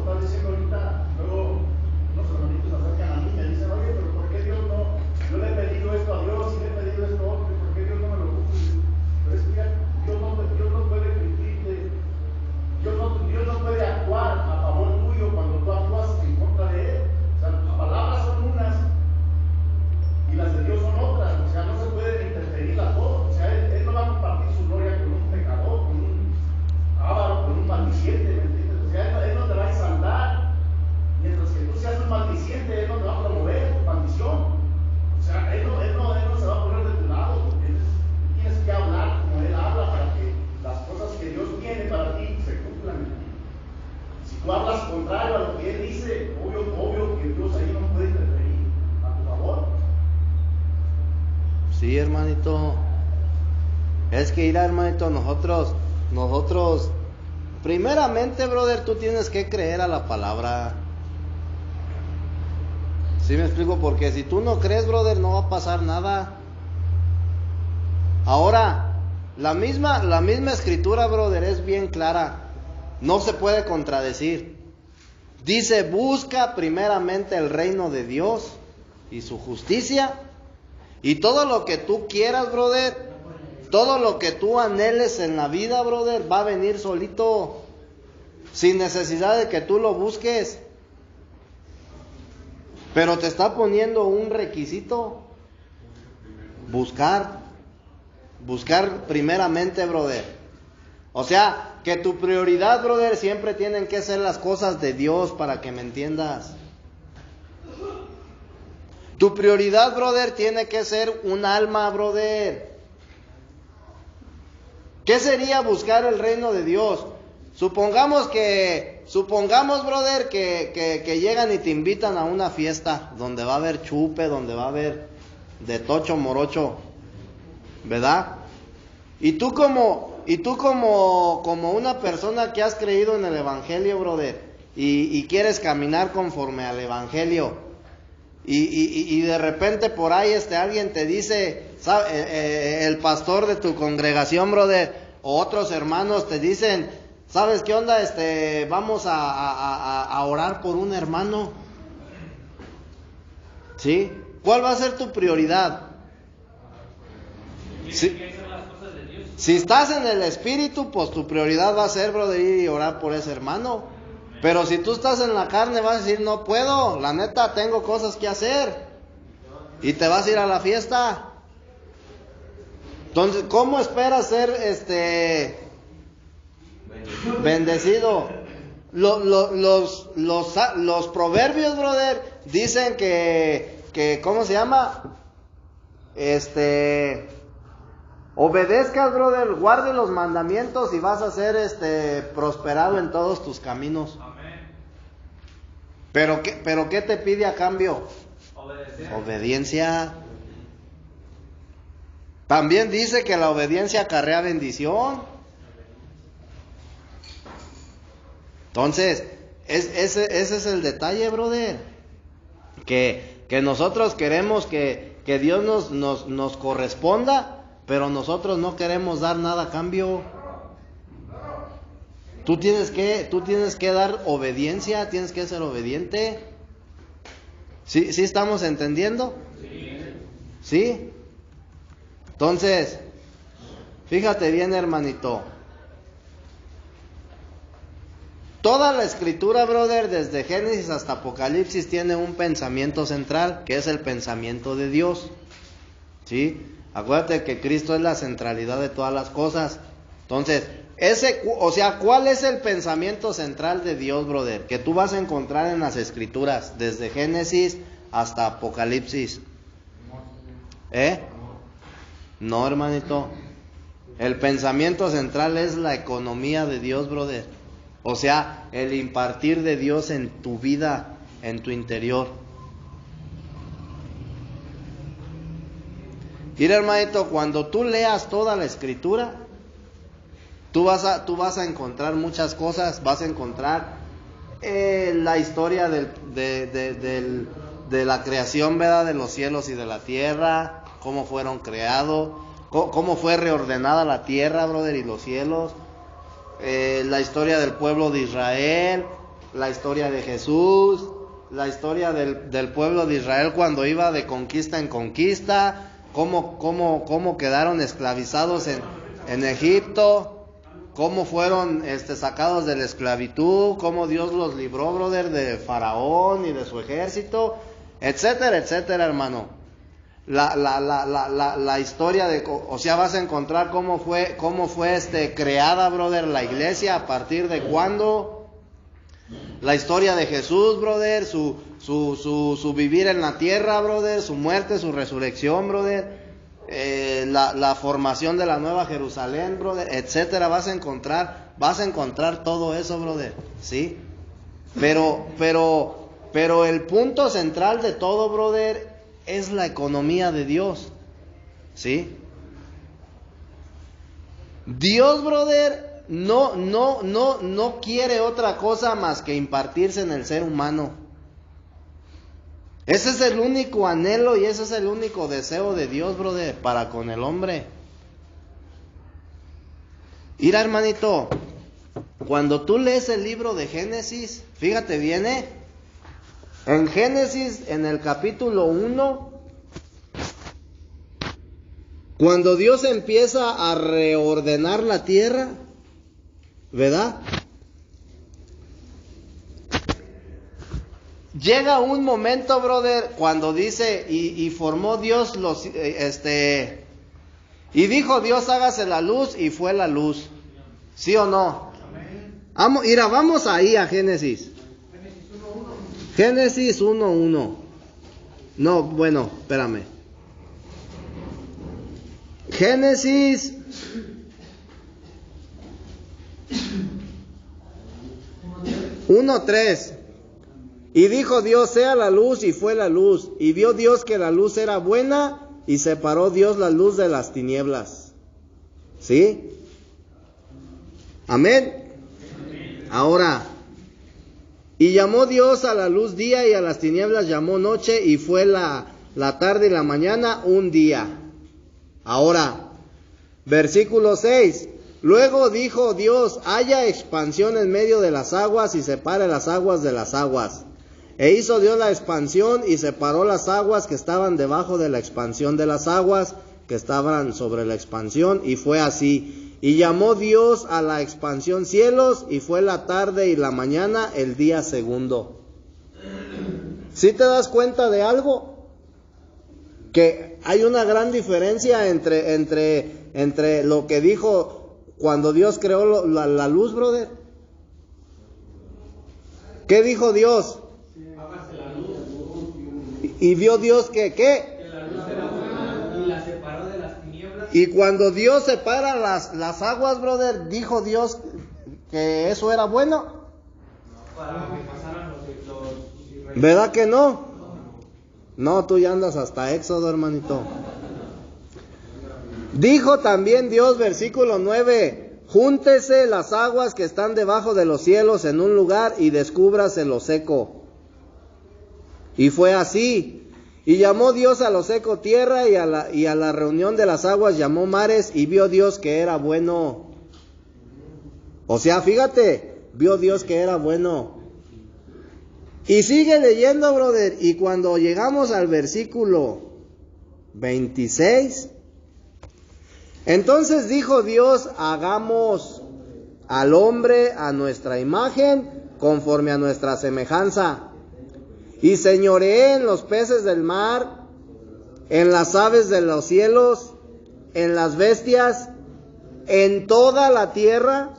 estás diciendo ahorita, luego unos hermanitos se acercan a mí y me dicen, oye, pero ¿por qué Dios no? Yo le he pedido esto a Dios y le he pedido esto a otro, ¿por qué Dios no me lo cumple? Pero es que Dios no puede cumplirte, Dios no puede actuar a favor tuyo cuando tú actúas en contra de Él. O sea, tus palabras son unas y las de Dios son otras, o sea, no se pueden interferir las dos. O sea, Él no va a compartir su gloria con un pecador, con un avaro, con un maldiciente, ¿me entiendes? O sea, Él no te va a exaltar, mientras que tú seas un maldiciente, Él no te va a promover tu maldición. O sea, Él no se va a poner de tu lado, ¿entiendes? Tienes que hablar como Él habla para que las cosas que Dios tiene para ti se cumplan. Si tú hablas contrario a lo que Él dice, obvio que Dios ahí no puede interferir a tu favor. Sí, hermanito. Es que ir, hermanito, nosotros, primeramente, brother, tú tienes que creer a la palabra. ¿Sí me explico? Porque si tú no crees, brother, no va a pasar nada. Ahora, la misma escritura, brother, es bien clara. No se puede contradecir. Dice, busca primeramente el reino de Dios y su justicia. Y todo lo que tú quieras, brother, todo lo que tú anheles en la vida, brother, va a venir solito, sin necesidad de que tú lo busques. Pero te está poniendo un requisito: buscar primeramente, brother. O sea, que tu prioridad, brother, siempre tienen que ser las cosas de Dios, para que me entiendas. Tu prioridad, brother, tiene que ser un alma, brother. ¿Qué sería buscar el reino de Dios? Supongamos, brother, que llegan y te invitan a una fiesta donde va a haber chupe, donde va a haber de tocho morocho, ¿verdad? Y tú como una persona que has creído en el evangelio, brother, y quieres caminar conforme al evangelio, y de repente por ahí alguien te dice, el pastor de tu congregación, brother, o otros hermanos te dicen, ¿sabes qué onda? Vamos a orar por un hermano. ¿Sí? ¿Cuál va a ser tu prioridad? Si estás en el espíritu, pues tu prioridad va a ser, brother, ir y orar por ese hermano. Pero si tú estás en la carne, vas a decir, no puedo, la neta, tengo cosas que hacer. Y te vas a ir a la fiesta. Entonces, ¿cómo esperas ser bendecido? Los proverbios, brother, dicen que ¿cómo se llama? Obedezcas, brother, guarde los mandamientos y vas a ser prosperado en todos tus caminos. Amén. ¿Pero qué te pide a cambio? Obediencia. También dice que la obediencia acarrea bendición. Entonces, ese es el detalle, brother. Que nosotros queremos que Dios nos corresponda, pero nosotros no queremos dar nada a cambio. Tú tienes que dar obediencia, tienes que ser obediente. ¿Sí estamos entendiendo? ¿Sí? Entonces, fíjate bien, hermanito. Toda la escritura, brother, desde Génesis hasta Apocalipsis, tiene un pensamiento central, que es el pensamiento de Dios. ¿Sí? Acuérdate que Cristo es la centralidad de todas las cosas. Entonces, ¿cuál es el pensamiento central de Dios, brother? Que tú vas a encontrar en las escrituras, desde Génesis hasta Apocalipsis. No, hermanito. El pensamiento central es la economía de Dios, brother. O sea, el impartir de Dios en tu vida, en tu interior. Mira, hermanito, cuando tú leas toda la Escritura, tú vas a encontrar muchas cosas. Vas a encontrar la historia de la creación, ¿verdad? De los cielos y de la tierra, cómo fueron creados, cómo fue reordenada la tierra, brother, y los cielos, la historia del pueblo de Israel, la historia de Jesús, la historia del pueblo de Israel cuando iba de conquista en conquista, cómo quedaron esclavizados en Egipto, cómo fueron sacados de la esclavitud, cómo Dios los libró, brother, de Faraón y de su ejército, etcétera, etcétera, hermano. La historia o sea, vas a encontrar cómo fue creada, brother, la iglesia, a partir de cuándo, la historia de Jesús, brother, su vivir en la tierra, brother, su muerte, su resurrección, brother, la formación de la Nueva Jerusalén, brother, etcétera. Vas a encontrar todo eso, brother, ¿sí? Pero el punto central de todo, brother, es la economía de Dios, ¿sí? Dios, brother, no quiere otra cosa más que impartirse en el ser humano. Ese es el único anhelo y ese es el único deseo de Dios, brother, para con el hombre. Mira, hermanito, cuando tú lees el libro de Génesis, fíjate bien, en Génesis, en el capítulo 1, cuando Dios empieza a reordenar la tierra, ¿verdad? Llega un momento, brother, cuando dice, y formó Dios y dijo Dios, hágase la luz, y fue la luz. ¿Sí o no? Vamos ahí a Génesis. Génesis 1:1. No, bueno, espérame. Génesis 1:3. Y dijo Dios, sea la luz, y fue la luz. Y vio Dios que la luz era buena, y separó Dios la luz de las tinieblas. ¿Sí? Amén. Ahora, y llamó Dios a la luz día, y a las tinieblas llamó noche, y fue la tarde y la mañana un día. Ahora, versículo 6. Luego dijo Dios, haya expansión en medio de las aguas, y separe las aguas de las aguas. E hizo Dios la expansión, y separó las aguas que estaban debajo de la expansión de las aguas que estaban sobre la expansión, y fue así. Y llamó Dios a la expansión cielos, y fue la tarde y la mañana el día segundo. ¿Sí te das cuenta de algo? Que hay una gran diferencia entre lo que dijo cuando Dios creó la luz, brother. ¿Qué dijo Dios? Y vio Dios que ¿qué? Que la luz era buena y la separó de las tinieblas. Y cuando Dios separa las aguas, brother, dijo Dios que eso era bueno. Para que pasaran los israelitas. ¿Verdad que no? No, tú ya andas hasta Éxodo, hermanito. Dijo también Dios, versículo 9, júntese las aguas que están debajo de los cielos en un lugar, y descúbrase lo seco. Y fue así. Y llamó Dios a lo seco tierra, y a la reunión de las aguas llamó mares, y vio Dios que era bueno. O sea, fíjate, vio Dios que era bueno. Y sigue leyendo, brother, y cuando llegamos al versículo 26, entonces dijo Dios, hagamos al hombre a nuestra imagen, conforme a nuestra semejanza, y señoreé en los peces del mar, en las aves de los cielos, en las bestias, en toda la tierra,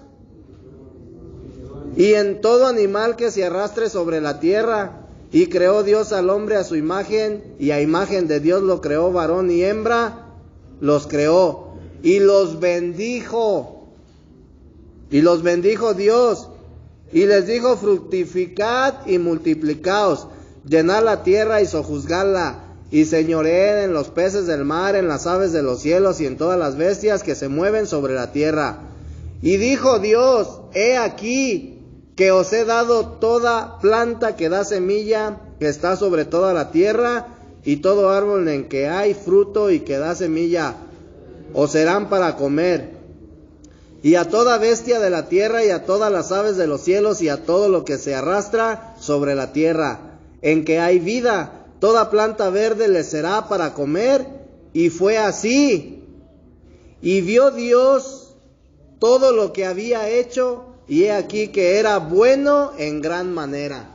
y en todo animal que se arrastre sobre la tierra. Y creó Dios al hombre a su imagen, y a imagen de Dios lo creó, varón y hembra, los creó. Y los bendijo. Y los bendijo Dios. Y les dijo, fructificad y multiplicaos, llenad la tierra y sojuzgadla, y señoread en los peces del mar, en las aves de los cielos, y en todas las bestias que se mueven sobre la tierra. Y dijo Dios, he aquí que os he dado toda planta que da semilla, que está sobre toda la tierra, y todo árbol en que hay fruto y que da semilla, os serán para comer. Y a toda bestia de la tierra, y a todas las aves de los cielos, y a todo lo que se arrastra sobre la tierra, en que hay vida, toda planta verde les será para comer. Y fue así. Y vio Dios todo lo que había hecho, y he aquí que era bueno en gran manera.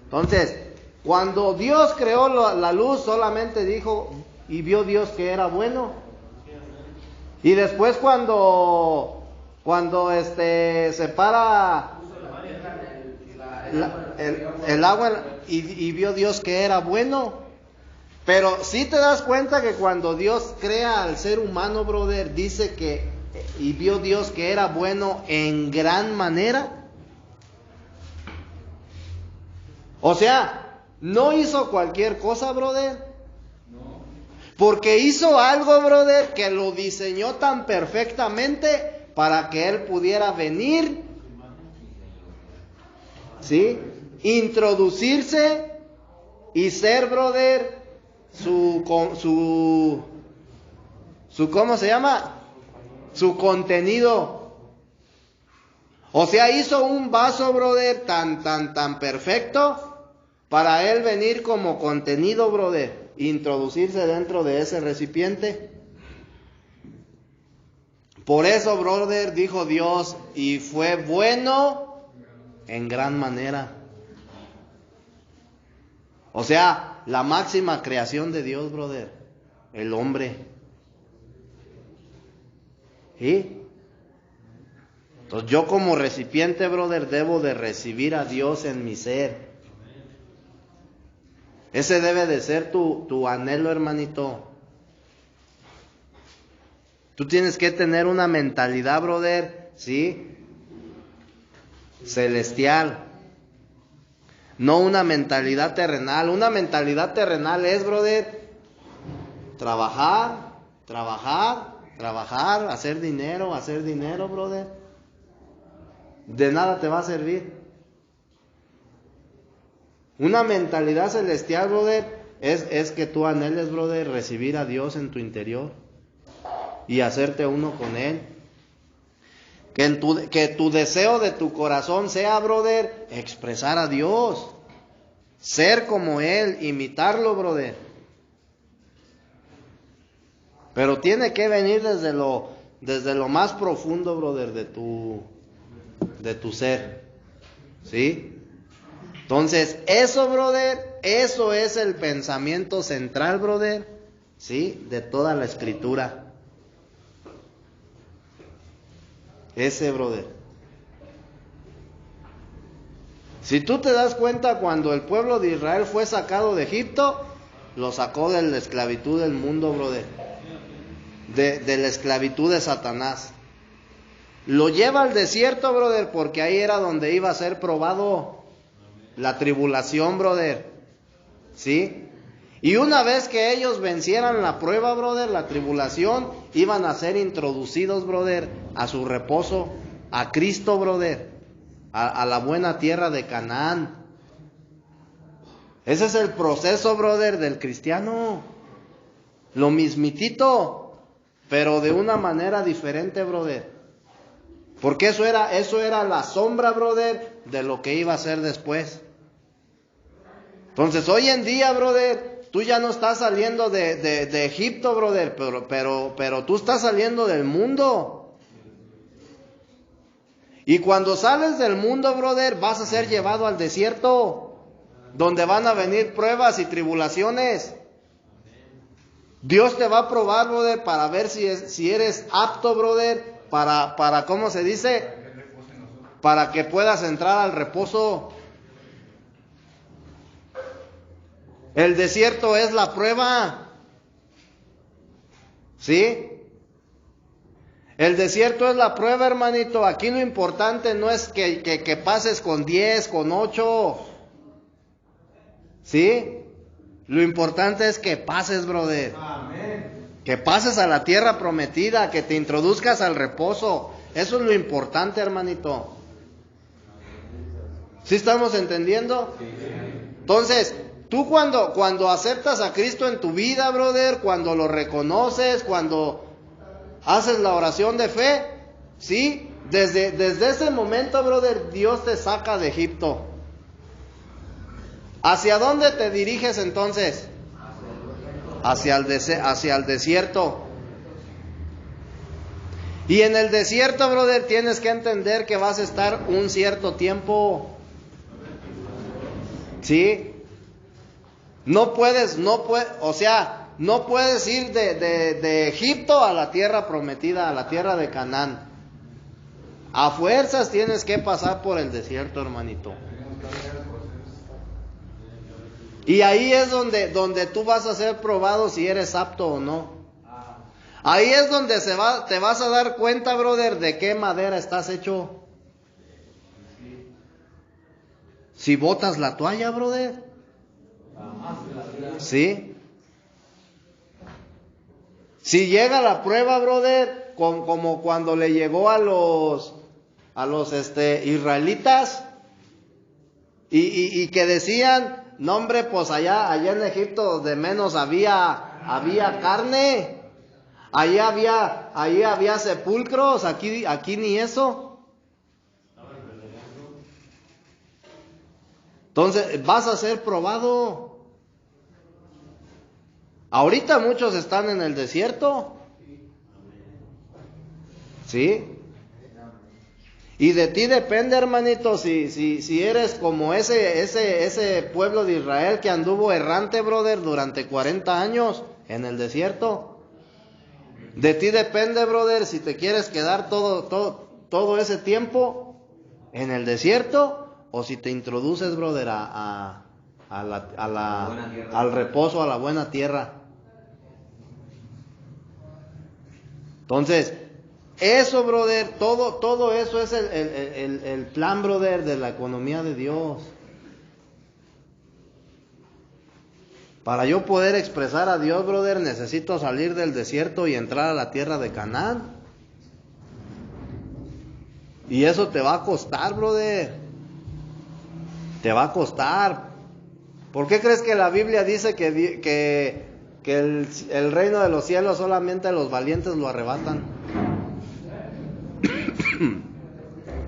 Entonces, cuando Dios creó la luz, solamente dijo, y vio Dios que era bueno. Y después cuando se para el agua, y vio Dios que era bueno. Pero si te das cuenta que cuando Dios crea al ser humano, brother, dice que y vio Dios que era bueno en gran manera. O sea, no hizo cualquier cosa, brother. Porque hizo algo, brother, que lo diseñó tan perfectamente para que Él pudiera venir, ¿sí? Introducirse y ser, brother, su ¿cómo se llama? Su contenido. O sea, hizo un vaso, brother, tan perfecto para Él venir como contenido, brother, introducirse dentro de ese recipiente. Por eso, brother, dijo Dios, y fue bueno en gran manera. O sea, la máxima creación de Dios, brother, el hombre. ¿Sí? Entonces yo como recipiente, brother, debo de recibir a Dios en mi ser. Ese debe de ser tu anhelo, hermanito. Tú tienes que tener una mentalidad, brother, ¿sí? Celestial. No una mentalidad terrenal. Una mentalidad terrenal es, brother, trabajar, hacer dinero, brother. De nada te va a servir. Una mentalidad celestial, brother, es que tú anheles, brother, recibir a Dios en tu interior y hacerte uno con Él. Que tu deseo de tu corazón sea, brother, expresar a Dios, ser como Él, imitarlo, brother. Pero tiene que venir desde lo más profundo, brother, de tu ser. ¿Sí? Entonces, eso, brother, eso es el pensamiento central, brother, ¿sí? De toda la Escritura. Ese, brother. Si tú te das cuenta, cuando el pueblo de Israel fue sacado de Egipto, lo sacó de la esclavitud del mundo, brother. De la esclavitud de Satanás. Lo lleva al desierto, brother, porque ahí era donde iba a ser probado la tribulación, brother. ¿Sí? Y una vez que ellos vencieran la prueba, brother, la tribulación, iban a ser introducidos, brother, a su reposo, a Cristo, brother, a la buena tierra de Canaán. Ese es el proceso, brother, del cristiano. Lo mismitito, pero de una manera diferente, brother. Porque eso era la sombra, brother, de lo que iba a ser después. Entonces, hoy en día, brother, tú ya no estás saliendo de Egipto, brother, pero tú estás saliendo del mundo. Y cuando sales del mundo, brother, vas a ser llevado al desierto, donde van a venir pruebas y tribulaciones. Dios te va a probar, brother, para ver si eres apto, brother, para ¿cómo se dice? Para que puedas entrar al reposo. El desierto es la prueba. ¿Sí? El desierto es la prueba, hermanito. Aquí lo importante no es que pases con 10, con 8. ¿Sí? Lo importante es que pases, brother. Que pases a la tierra prometida, que te introduzcas al reposo. Eso es lo importante, hermanito. ¿Sí estamos entendiendo? Entonces, tú cuando aceptas a Cristo en tu vida, brother, cuando lo reconoces, cuando haces la oración de fe, ¿sí? Desde ese momento, brother, Dios te saca de Egipto. ¿Hacia dónde te diriges entonces? Hacia el desierto. Y en el desierto, brother, tienes que entender que vas a estar un cierto tiempo. ¿Sí? No puedes ir de Egipto a la tierra prometida, a la tierra de Canaán. A fuerzas tienes que pasar por el desierto, hermanito. Y ahí es donde tú vas a ser probado si eres apto o no. Ahí es donde te vas a dar cuenta, brother, de qué madera estás hecho. Si botas la toalla, brother. ¿Sí? Si llega la prueba, brother, como cuando le llegó a los israelitas y que decían, no hombre, pues allá en Egipto de menos había carne, ahí había sepulcros, aquí ni eso. Entonces vas a ser probado. Ahorita muchos están en el desierto. ¿Sí? Y de ti depende, hermanito, si eres como ese pueblo de Israel que anduvo errante, brother, durante 40 años en el desierto. De ti depende, brother, si te quieres quedar todo ese tiempo en el desierto o si te introduces, brother, al reposo, a la buena tierra. Entonces, eso, brother, todo eso es el plan, brother, de la economía de Dios. Para yo poder expresar a Dios, brother, necesito salir del desierto y entrar a la tierra de Canaán. Y eso te va a costar, brother. Te va a costar. ¿Por qué crees que la Biblia dice que el reino de los cielos solamente los valientes lo arrebatan?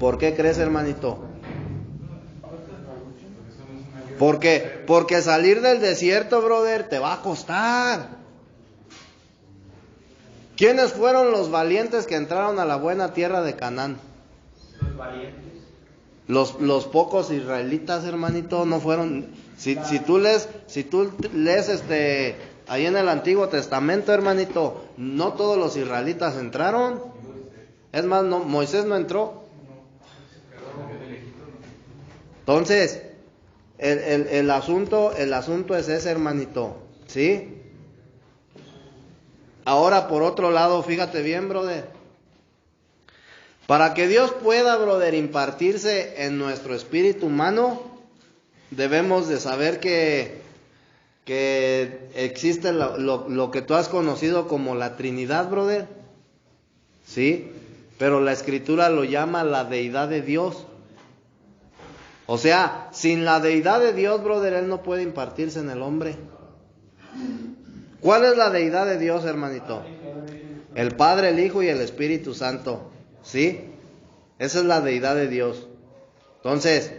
¿Por qué crees, hermanito? Porque salir del desierto, brother, te va a costar. ¿Quiénes fueron los valientes que entraron a la buena tierra de Canaán? Los valientes. Los pocos israelitas, hermanito, no fueron. Si tú lees ahí en el Antiguo Testamento, hermanito, no todos los israelitas entraron. Es más, Moisés no entró. Entonces, el asunto es ese, hermanito, ¿sí? Ahora, por otro lado, fíjate bien, brother. Para que Dios pueda, brother, impartirse en nuestro espíritu humano, debemos de saber que existe lo que tú has conocido como la Trinidad, brother, ¿sí? Pero la Escritura lo llama la deidad de Dios. O sea, sin la deidad de Dios, brother, Él no puede impartirse en el hombre. ¿Cuál es la deidad de Dios, hermanito? El Padre, el Hijo y el Espíritu Santo, ¿sí? Esa es la deidad de Dios. Entonces,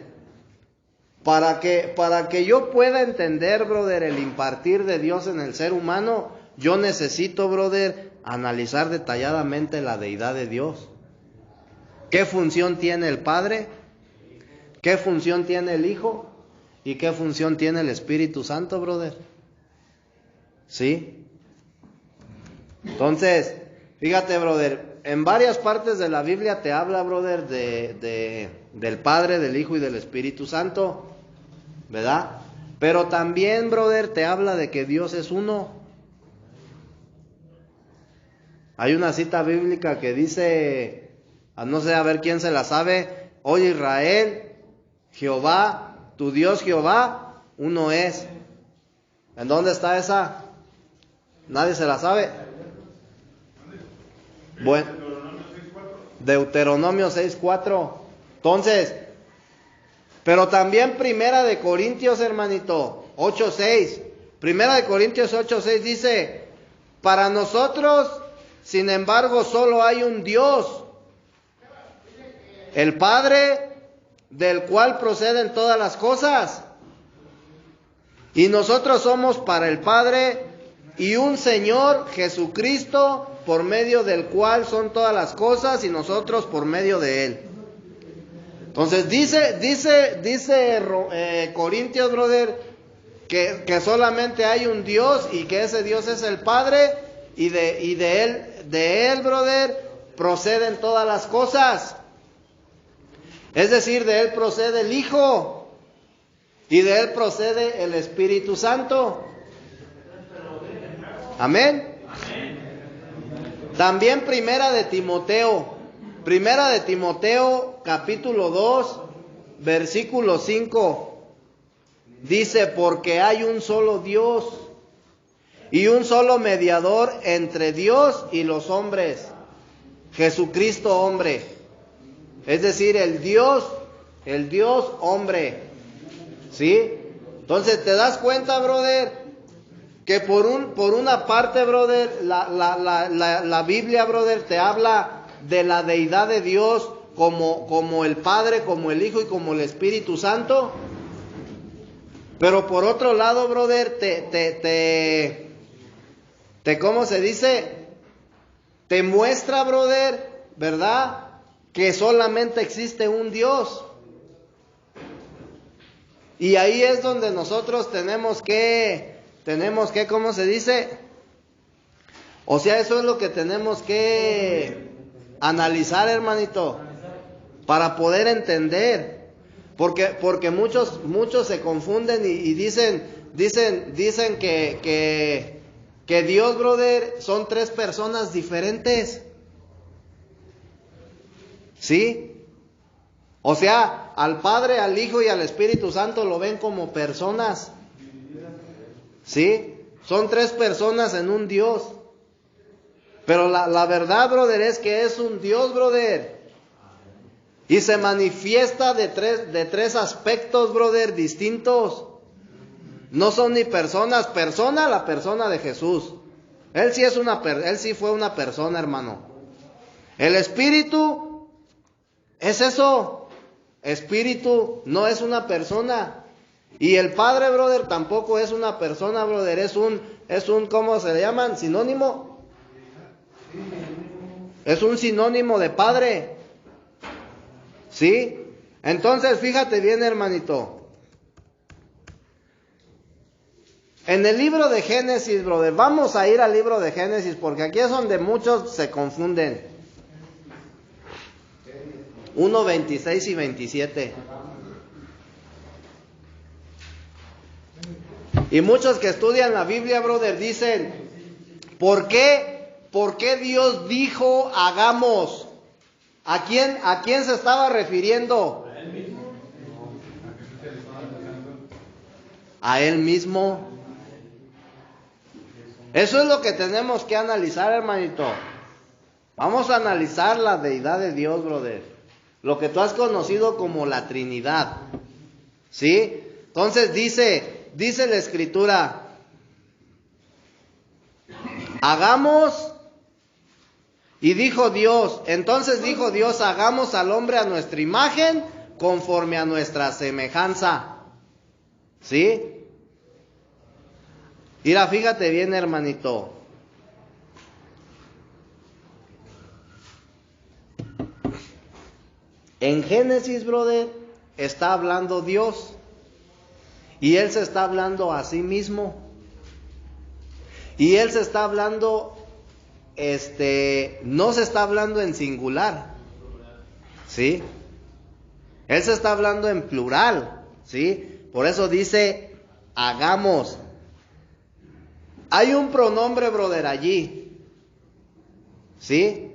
para que yo pueda entender, brother, el impartir de Dios en el ser humano, yo necesito, brother, analizar detalladamente la deidad de Dios. ¿Qué función tiene el Padre? ¿Qué función tiene el Hijo? ¿Y qué función tiene el Espíritu Santo, brother? ¿Sí? Entonces, fíjate, brother, en varias partes de la Biblia te habla, brother, del Padre, del Hijo y del Espíritu Santo, ¿verdad? Pero también, brother, te habla de que Dios es uno. Hay una cita bíblica que dice, no sé, a ver quién se la sabe: oye Israel, Jehová, tu Dios Jehová, uno es. ¿En dónde está esa? ¿Nadie se la sabe? Bueno, Deuteronomio 6:4. Entonces, pero también Primera de Corintios, hermanito, 8:6. Primera de Corintios 8:6 dice: para nosotros, sin embargo, solo hay un Dios, el Padre, del cual proceden todas las cosas. Y nosotros somos para el Padre, y un Señor, Jesucristo, por medio del cual son todas las cosas, y nosotros por medio de Él. Entonces dice Corintios, brother, que solamente hay un Dios, y que ese Dios es el Padre, y de él, brother, proceden todas las cosas. Es decir, de Él procede el Hijo, y de Él procede el Espíritu Santo. Amén. También Primera de Timoteo capítulo 2, versículo 5, dice: porque hay un solo Dios y un solo mediador entre Dios y los hombres, Jesucristo hombre. Es decir, el Dios hombre. ¿Sí? Entonces te das cuenta, brother, que por una parte, brother, la Biblia, brother, te habla de la deidad de Dios como el Padre, como el Hijo y como el Espíritu Santo. Pero por otro lado, brother, ¿cómo se dice? Te muestra, brother, ¿verdad?, que solamente existe un Dios. Y ahí es donde nosotros tenemos que, ¿cómo se dice? O sea, eso es lo que tenemos que analizar, hermanito, para poder entender. Porque muchos se confunden y dicen que Dios, brother, son tres personas diferentes. ¿Sí? O sea, al Padre, al Hijo y al Espíritu Santo lo ven como personas. ¿Sí? Son tres personas en un Dios. Pero la verdad, brother, es que es un Dios, brother. Y se manifiesta de tres aspectos, brother, distintos. No son ni personas. La persona de Jesús. Él sí fue una persona, hermano. El Espíritu es eso. Espíritu no es una persona. Y el Padre, brother, tampoco es una persona, brother. Es un ¿cómo se le llaman? ¿Sinónimo? Es un sinónimo de Padre. ¿Sí? Entonces, fíjate bien, hermanito. En el libro de Génesis, brother, vamos a ir al libro de Génesis, porque aquí es donde muchos se confunden. 1, 26 y 27. Y muchos que estudian la Biblia, brother, dicen: ¿por qué Dios dijo hagamos? ¿A quién se estaba refiriendo? A Él mismo. Eso es lo que tenemos que analizar, hermanito. Vamos a analizar la deidad de Dios, brother. Lo que tú has conocido como la Trinidad. ¿Sí? Entonces dice la Escritura: hagamos. Y entonces dijo Dios: hagamos al hombre a nuestra imagen, conforme a nuestra semejanza. ¿Sí? Mira, fíjate bien, hermanito. En Génesis, brother, está hablando Dios. Y Él se está hablando a sí mismo. Y Él se está hablando, no se está hablando en singular. ¿Sí? Él se está hablando en plural. ¿Sí? Por eso dice hagamos. Hay un pronombre, brother, allí. ¿Sí?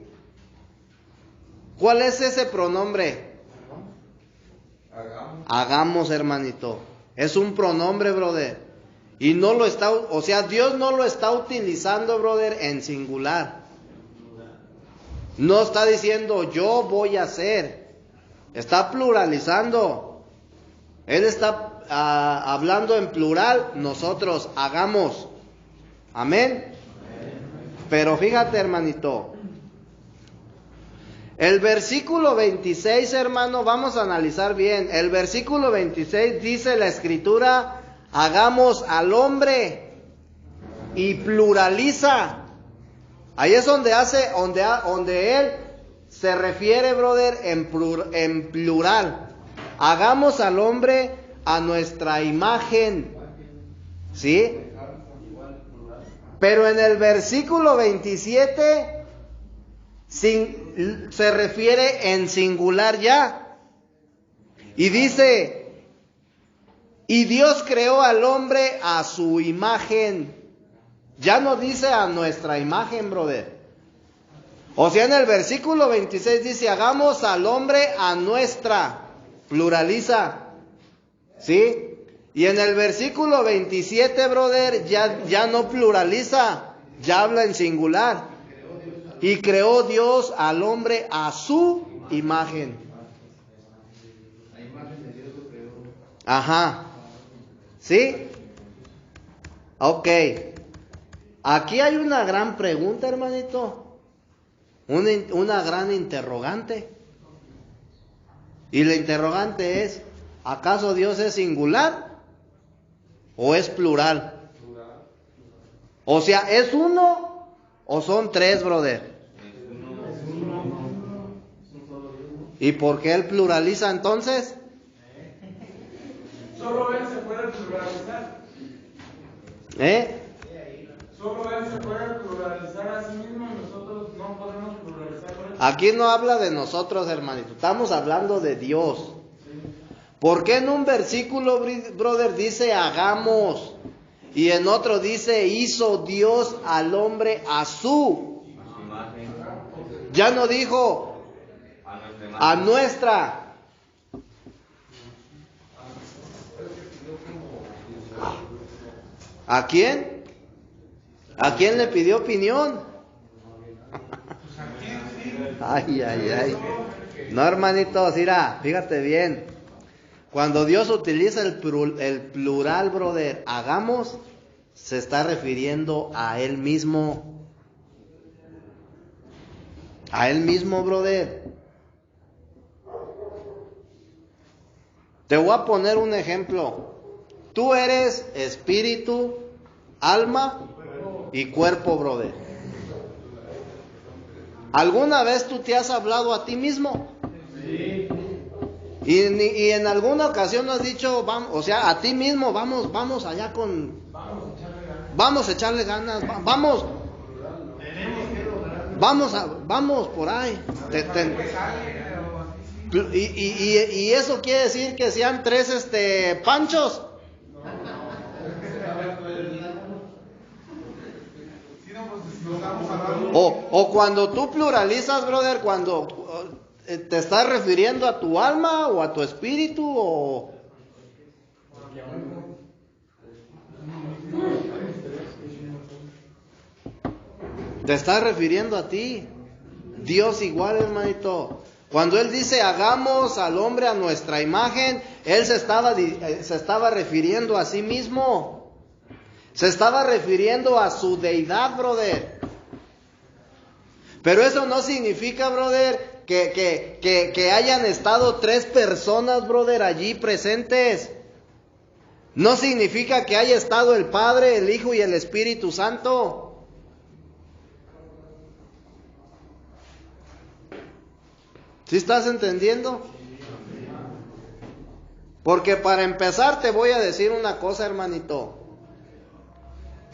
¿Cuál es ese pronombre? Hagamos, hermanito. Es un pronombre, brother. Y no lo está, o sea, Dios no lo está utilizando, brother, en singular. No está diciendo yo voy a hacer. Está pluralizando. Él está hablando en plural, nosotros hagamos. Amén. Pero fíjate, hermanito. El versículo 26, hermano, vamos a analizar bien. El versículo 26 dice la escritura, hagamos al hombre, y pluraliza. Ahí es donde él se refiere, brother, en plural. Hagamos al hombre a nuestra imagen. ¿Sí? Pero en el versículo 27 se refiere en singular ya. Y dice, y Dios creó al hombre a su imagen. Ya no dice a nuestra imagen, brother. O sea, en el versículo 26 dice, hagamos al hombre a nuestra. Pluraliza. ¿Sí? Y en el versículo 27, brother, ya no pluraliza. Ya habla en singular. Y creó Dios al hombre a su imagen. Ajá. ¿Sí? Ok. Aquí hay una gran pregunta, hermanito. Una gran interrogante. Y la interrogante es, ¿acaso Dios es singular o es plural? O sea, ¿es uno o son tres, brother? ¿Y por qué él pluraliza entonces? Solo él se puede pluralizar. Solo él se puede pluralizar a sí mismo y nosotros no podemos pluralizar con él. Aquí no habla de nosotros, hermanito. Estamos hablando de Dios. ¿Por qué en un versículo, brother, dice hagamos? Y en otro dice hizo Dios al hombre a su imagen. Ya no dijo a nuestra. ¿A quién? ¿A quién le pidió opinión? Ay, ay, ay. No, hermanitos, mira, fíjate bien. Cuando Dios utiliza el plural, brother, hagamos, se está refiriendo a Él mismo. A Él mismo, brother. Te voy a poner un ejemplo. Tú eres espíritu, alma y cuerpo, brother. ¿Alguna vez tú te has hablado a ti mismo? Sí. Y en alguna ocasión has dicho, vamos, o sea, a ti mismo, vamos allá con... Vamos a echarle ganas, vamos por ahí. Y eso quiere decir que sean tres panchos. O cuando tú pluralizas, brother, cuando te estás refiriendo a tu alma o a tu espíritu o... Te estás refiriendo a ti. Dios igual, hermanito. Cuando Él dice hagamos al hombre a nuestra imagen, Él se estaba refiriendo a sí mismo. Se estaba refiriendo a su deidad, brother. Pero eso no significa, brother, que hayan estado tres personas, brother, allí presentes. No significa que haya estado el Padre, el Hijo y el Espíritu Santo. ¿Sí estás entendiendo? Porque para empezar te voy a decir una cosa, hermanito.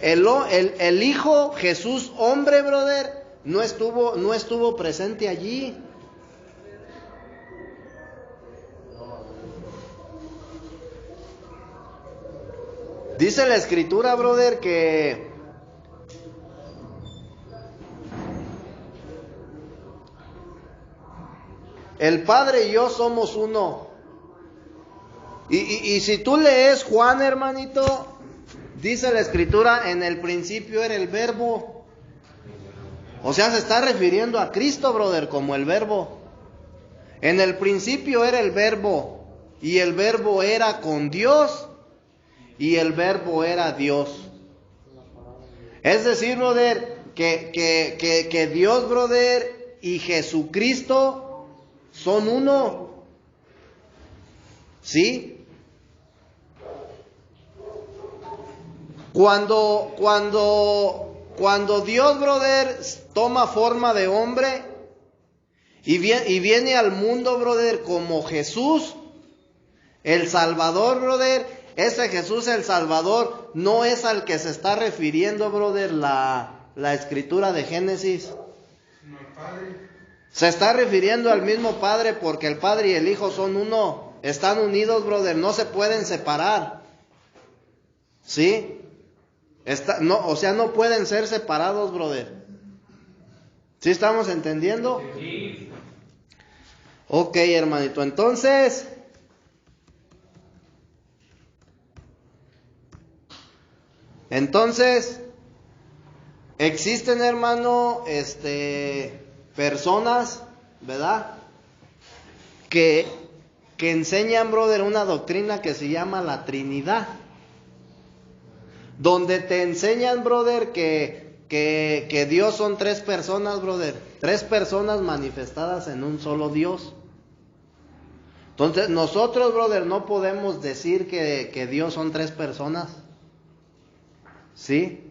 El Hijo, Jesús, hombre, brother, no estuvo presente allí. Dice la escritura, brother, que el Padre y yo somos uno. Y si tú lees Juan, hermanito, dice la escritura, en el principio era el verbo. O sea, se está refiriendo a Cristo, brother, como el verbo. En el principio era el verbo, y el verbo era con Dios, y el verbo era Dios. Es decir, brother, que Dios, brother, y Jesucristo son uno. ¿Sí? Cuando Dios, brother, toma forma de hombre y viene al mundo, brother, como Jesús, el Salvador, brother, ese Jesús el Salvador no es al que se está refiriendo, brother, la escritura de Génesis. Se está refiriendo al mismo Padre, porque el Padre y el Hijo son uno, están unidos, brother, no se pueden separar. ¿Sí? O sea, no pueden ser separados, brother. ¿Sí estamos entendiendo? Sí. Ok, hermanito, entonces existen, hermano, personas, ¿verdad? Que enseñan, brother, una doctrina que se llama la Trinidad. Donde te enseñan, brother, que Dios son tres personas, brother. Tres personas manifestadas en un solo Dios. Entonces, nosotros, brother, no podemos decir que Dios son tres personas. ¿Sí?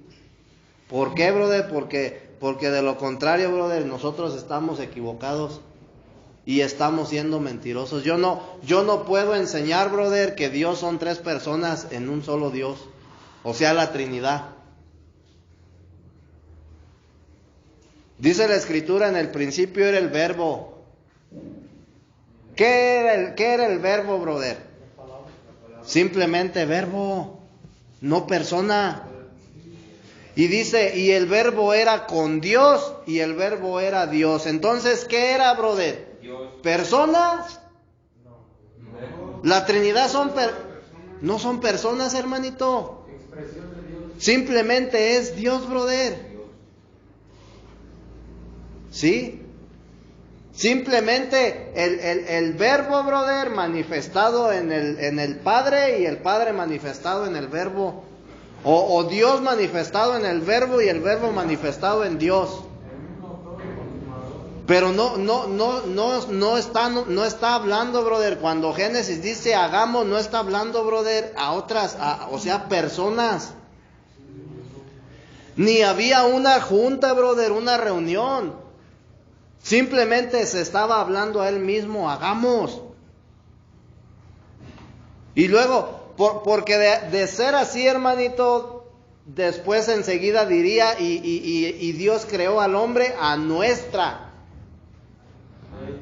¿Por qué, brother? Porque de lo contrario, brother, nosotros estamos equivocados y estamos siendo mentirosos. Yo no puedo enseñar, brother, que Dios son tres personas en un solo Dios. O sea, la Trinidad. Dice la escritura, en el principio era el verbo. ¿Qué era el verbo, brother? Simplemente verbo, no persona. Y dice, y el verbo era con Dios, y el verbo era Dios. Entonces, ¿qué era, brother? ¿Personas? La Trinidad no son personas, hermanito. Simplemente es Dios, brother. ¿Sí? Simplemente el verbo, brother, manifestado en el Padre, y el Padre manifestado en el verbo. O Dios manifestado en el verbo y el verbo manifestado en Dios. Pero no está hablando, brother, cuando Génesis dice hagamos, no está hablando, brother, a otras, o sea, personas. Ni había una junta, brother, una reunión. Simplemente se estaba hablando a él mismo, hagamos. Y luego, porque de ser así, hermanito, después enseguida diría, y Dios creó al hombre a nuestra.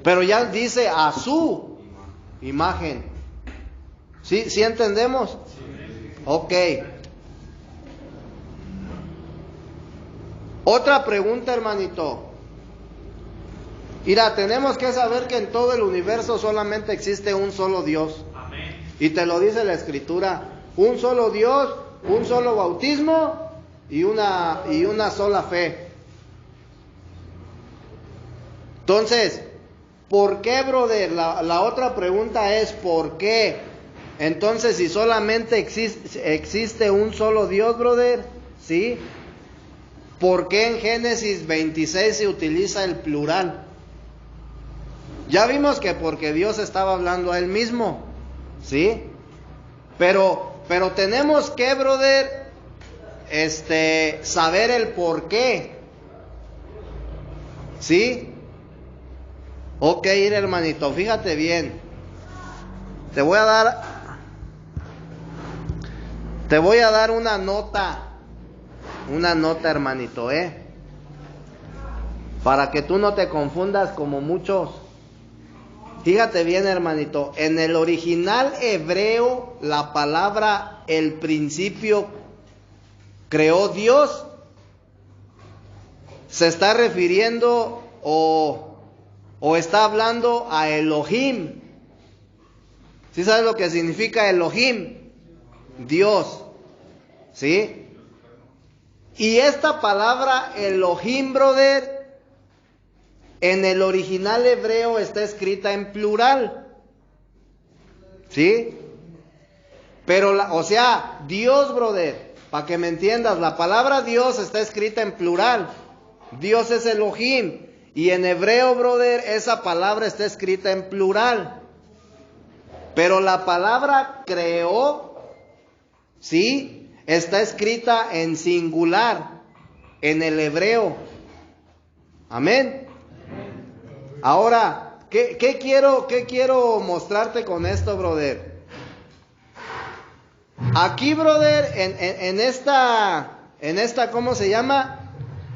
Pero ya dice a su imagen. ¿Sí entendemos? Ok. Otra pregunta, hermanito. Mira, tenemos que saber que en todo el universo solamente existe un solo Dios. Amén. Y te lo dice la escritura. Un solo Dios, un solo bautismo y una sola fe. Entonces, ¿por qué, brother? La otra pregunta es ¿por qué? Entonces, si solamente existe un solo Dios, brother, ¿sí? ¿Por qué en Génesis 26 se utiliza el plural? Ya vimos que porque Dios estaba hablando a él mismo, ¿sí? Pero tenemos que, brother, saber el por qué, ¿sí? Ok, hermanito, fíjate bien. Te voy a dar una nota, hermanito, para que tú no te confundas como muchos. Fíjate bien, hermanito, en el original hebreo, la palabra el principio creó Dios, se está refiriendo o está hablando a Elohim. ¿Sí sabes lo que significa Elohim? Dios. ¿Sí? Y esta palabra Elohim, brother, en el original hebreo está escrita en plural. ¿Sí? Pero, o sea, Dios, brother, para que me entiendas, la palabra Dios está escrita en plural. Dios es Elohim. Y en hebreo, brother, esa palabra está escrita en plural. Pero la palabra creó, ¿sí? Está escrita en singular, en el hebreo. Amén. Ahora, ¿qué quiero mostrarte con esto, brother? Aquí, brother, en esta, ¿cómo se llama?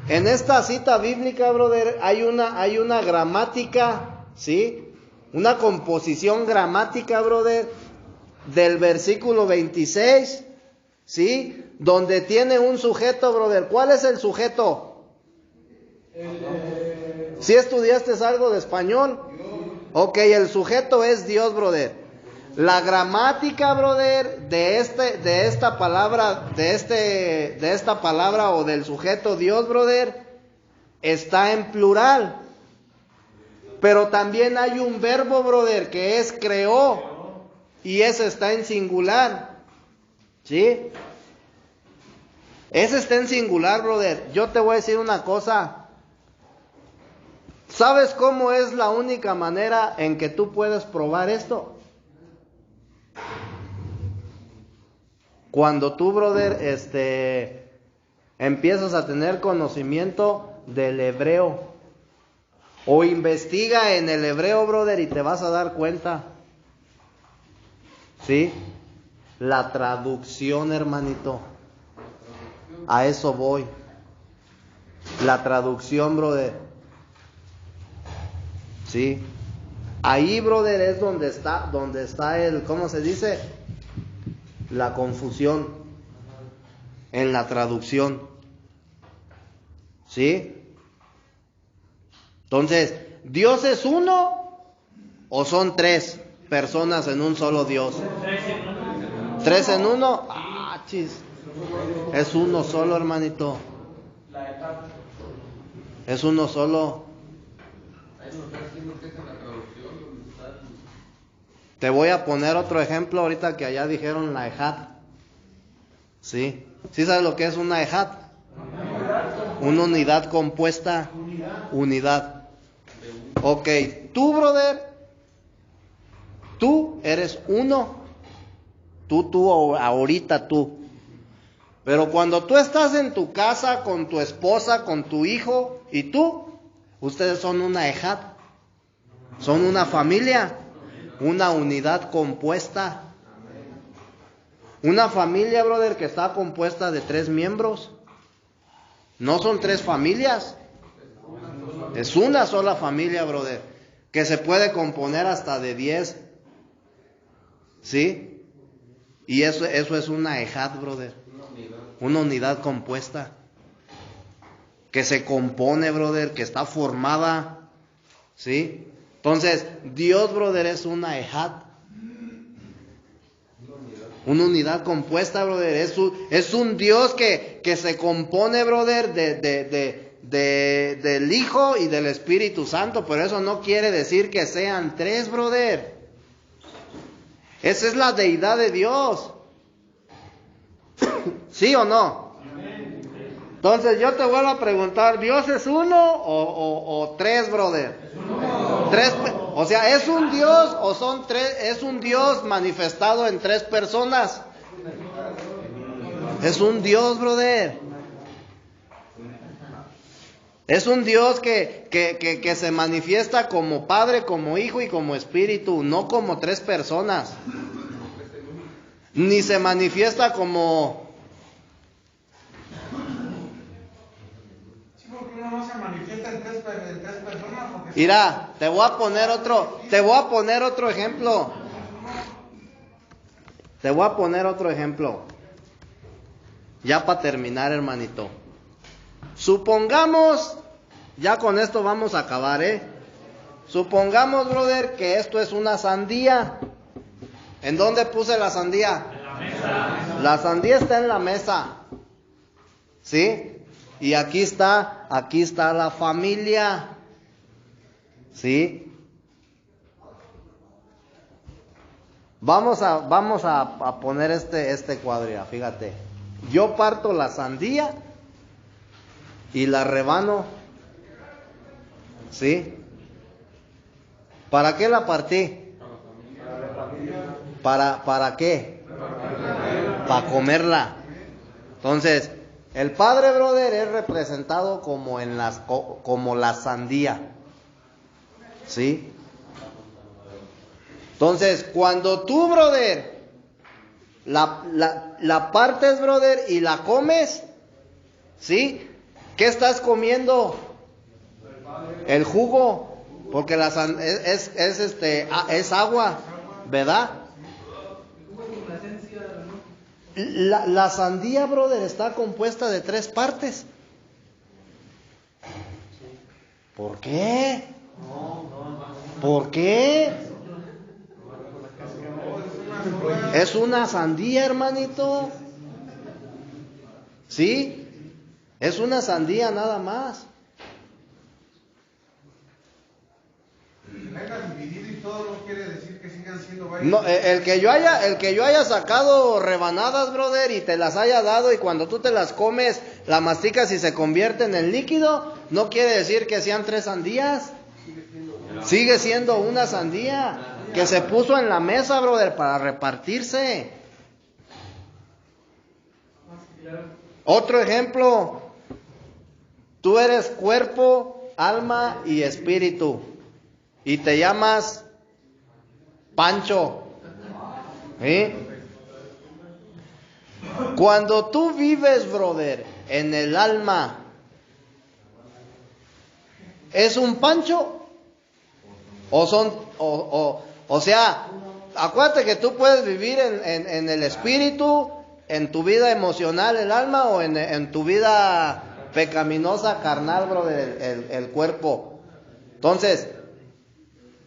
En esta cita bíblica, brother, hay una gramática, ¿sí? Una composición gramática, brother, del versículo 26, ¿sí? Donde tiene un sujeto, brother. ¿Cuál es el sujeto? ¿Sí estudiaste algo de español? Ok, el sujeto es Dios, brother. La gramática, brother, de esta palabra o del sujeto Dios, brother, está en plural. Pero también hay un verbo, brother, que es creó, y ese está en singular. ¿Sí? Ese está en singular, brother. Yo te voy a decir una cosa. ¿Sabes cómo es la única manera en que tú puedes probar esto? Cuando tú, brother, empiezas a tener conocimiento del hebreo. O investiga en el hebreo, brother, y te vas a dar cuenta. ¿Sí? La traducción, hermanito. A eso voy. La traducción, brother. ¿Sí? Ahí, brother, es donde está el, ¿cómo se dice? La confusión en la traducción. ¿Sí? Entonces, ¿Dios es uno o son tres personas en un solo Dios? ¿Tres en uno? Ah, chis. Es uno solo, hermanito. Es uno solo. Te voy a poner otro ejemplo ahorita que allá dijeron la ejad. ¿Sí? ¿Sí sabes lo que es una ejad? Una unidad compuesta. Unidad. Ok, tú, brother, tú eres uno. Tú, ahorita tú. Pero cuando tú estás en tu casa con tu esposa, con tu hijo y tú, ustedes son una ejad. Son una familia. Una unidad compuesta. Una familia, brother, que está compuesta de 3 miembros. No son 3 familias. Es una sola familia, brother, que se puede componer hasta de 10. ¿Sí? Y eso es una ejad, brother. Una unidad compuesta. Que se compone, brother, que está formada. ¿Sí? Entonces, Dios, brother, es una ejad. Una unidad compuesta, brother. Es un Dios que se compone, brother, del Hijo y del Espíritu Santo. Pero eso no quiere decir que sean 3, brother. Esa es la deidad de Dios. ¿Sí o no? Entonces yo te vuelvo a preguntar, ¿Dios es uno o 3, brother? 3, o sea, ¿es un Dios o son 3? ¿Es un Dios manifestado en 3 personas? Es un Dios, brother. Es un Dios que se manifiesta como Padre, como Hijo y como Espíritu, no como 3 personas. Ni se manifiesta como... Sí, porque uno no se manifiesta en tres personas. Porque Mira, te voy a poner otro ejemplo. Te voy a poner otro ejemplo. Ya para terminar, hermanito. Supongamos, ya con esto vamos a acabar, Supongamos, brother, que esto es una sandía. ¿En dónde puse la sandía? en la mesa. La sandía está en la mesa. ¿Sí? Y aquí está la familia. ¿Sí? Vamos a poner este cuadro, ya, fíjate. Yo parto la sandía y la rebano. ¿Sí? ¿Para qué la partí? ¿Para qué? Para comerla. Entonces, el padre, brother, es representado como la sandía. ¿Sí? Entonces, cuando tú, brother, la partes, brother, y la comes, ¿sí? ¿Qué estás comiendo? El jugo. Porque es agua, ¿verdad? La sandía, brother, está compuesta de 3 partes. ¿Por qué? ¿Por qué? Es una sandía, hermanito. ¿Sí? Es una sandía nada más. Dividido y todo no quiere decir que sigan siendo varios. No, el que yo haya sacado rebanadas, brother, y te las haya dado, y cuando tú te las comes, la masticas y se convierten en líquido, no quiere decir que sean 3 sandías. Sigue siendo una sandía que se puso en la mesa, brother, para repartirse. Otro ejemplo. Tú eres cuerpo, alma y espíritu. Y te llamas Pancho. ¿Sí? Cuando tú vives, brother, en el alma, ¿es un Pancho? O sea, acuérdate que tú puedes vivir en el espíritu, en tu vida emocional, el alma, o en tu vida pecaminosa, carnal, brother, el cuerpo. Entonces,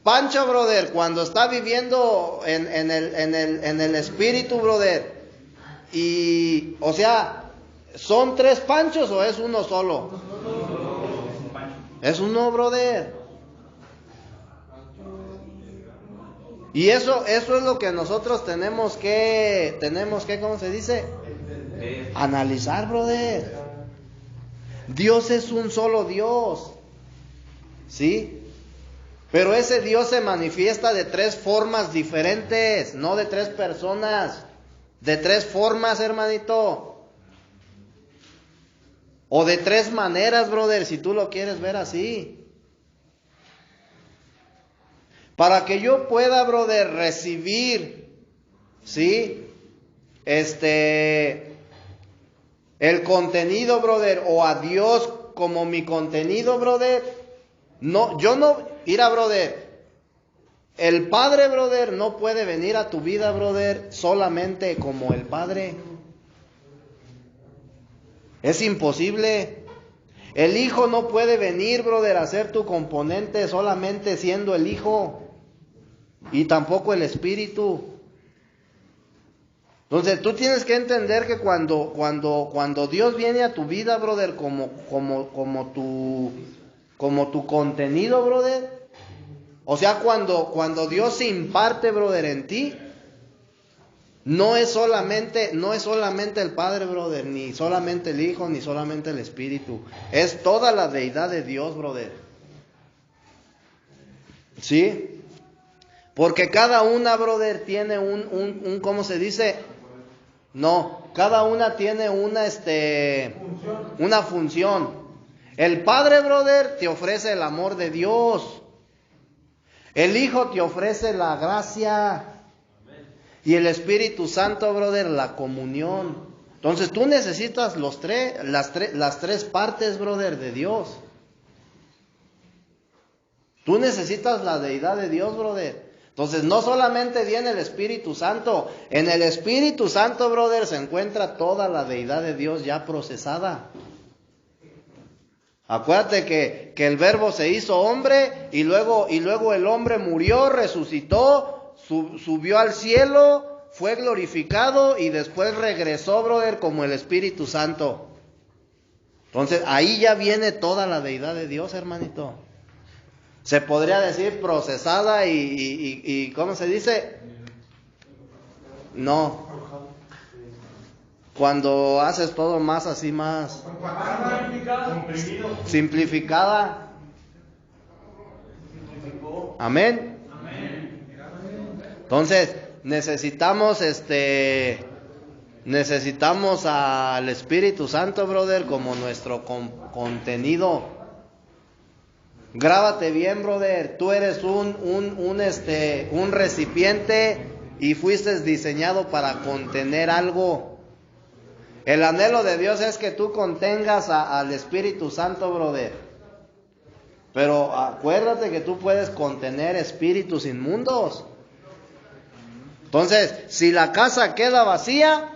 Pancho, brother, cuando está viviendo en el espíritu, brother, y, o sea, ¿son 3 Panchos o es uno solo? Es uno, brother. Y eso es lo que nosotros tenemos que, ¿cómo se dice? Analizar, brother. Dios es un solo Dios. ¿Sí? Pero ese Dios se manifiesta de 3 formas diferentes, no de 3 personas, de 3 formas, hermanito. O de 3 maneras, brother, si tú lo quieres ver así. Para que yo pueda, brother, recibir, ¿sí? El contenido, brother, o a Dios como mi contenido, brother. No, mira, brother, el Padre, brother, no puede venir a tu vida, brother, solamente como el Padre. Es imposible. El Hijo no puede venir, brother, a ser tu componente solamente siendo el Hijo. Y tampoco el Espíritu. Entonces tú tienes que entender que cuando Dios viene a tu vida, brother, como tu contenido, brother, o sea, cuando Dios se imparte, brother, en ti, no es solamente el Padre, brother, ni solamente el Hijo, ni solamente el Espíritu, es toda la deidad de Dios, brother. ¿Sí? Porque cada una, brother, tiene un ¿cómo se dice? No, cada una tiene una función. El Padre, brother, te ofrece el amor de Dios. El Hijo te ofrece la gracia. Y el Espíritu Santo, brother, la comunión. Entonces tú necesitas las tres partes, brother, de Dios. Tú necesitas la deidad de Dios, brother. Entonces, no solamente viene el Espíritu Santo. En el Espíritu Santo, brother, se encuentra toda la deidad de Dios ya procesada. Acuérdate que el Verbo se hizo hombre y luego el hombre murió, resucitó, subió al cielo, fue glorificado y después regresó, brother, como el Espíritu Santo. Entonces ahí ya viene toda la deidad de Dios, hermanito. Se podría decir procesada y ¿cómo se dice? No. Cuando haces todo más así, más simplificada. Amén. Entonces, necesitamos al Espíritu Santo, brother, como nuestro contenido. Grábate bien, brother. Tú eres un recipiente y fuiste diseñado para contener algo. El anhelo de Dios es que tú contengas al Espíritu Santo, brother. Pero acuérdate que tú puedes contener espíritus inmundos. Entonces, si la casa queda vacía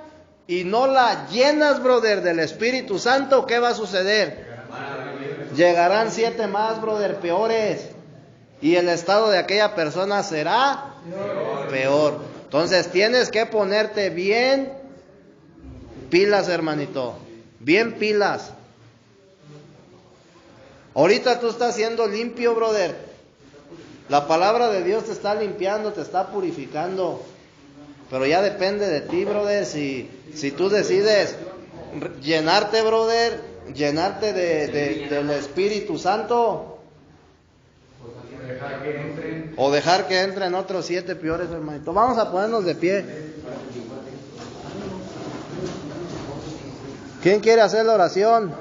y no la llenas, brother, del Espíritu Santo, ¿qué va a suceder? Llegarán 7 más, brother, peores. Y el estado de aquella persona será peor. Entonces, tienes que ponerte bien pilas, hermanito. Bien pilas. Ahorita tú estás siendo limpio, brother. La palabra de Dios te está limpiando, te está purificando. Pero ya depende de ti, brother. Si tú decides llenarte, brother, llenarte del Espíritu Santo, o dejar que entren otros 7 peores, hermanito. Vamos a ponernos de pie. ¿Quién quiere hacer la oración?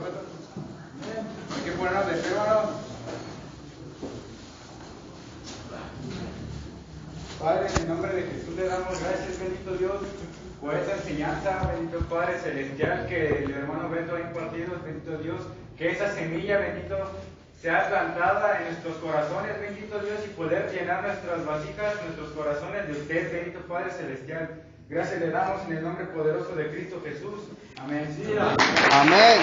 Hay que ponernos de pie, hermano. Padre, en el nombre de Jesús le damos gracias, bendito Dios, por esta enseñanza, bendito Padre Celestial, que el hermano Beto ha impartido, bendito Dios, que esa semilla, bendito, sea plantada en nuestros corazones, bendito Dios, y poder llenar nuestras vasijas, nuestros corazones de usted, bendito Padre Celestial. Gracias le damos en el nombre poderoso de Cristo Jesús. Amén. Amén.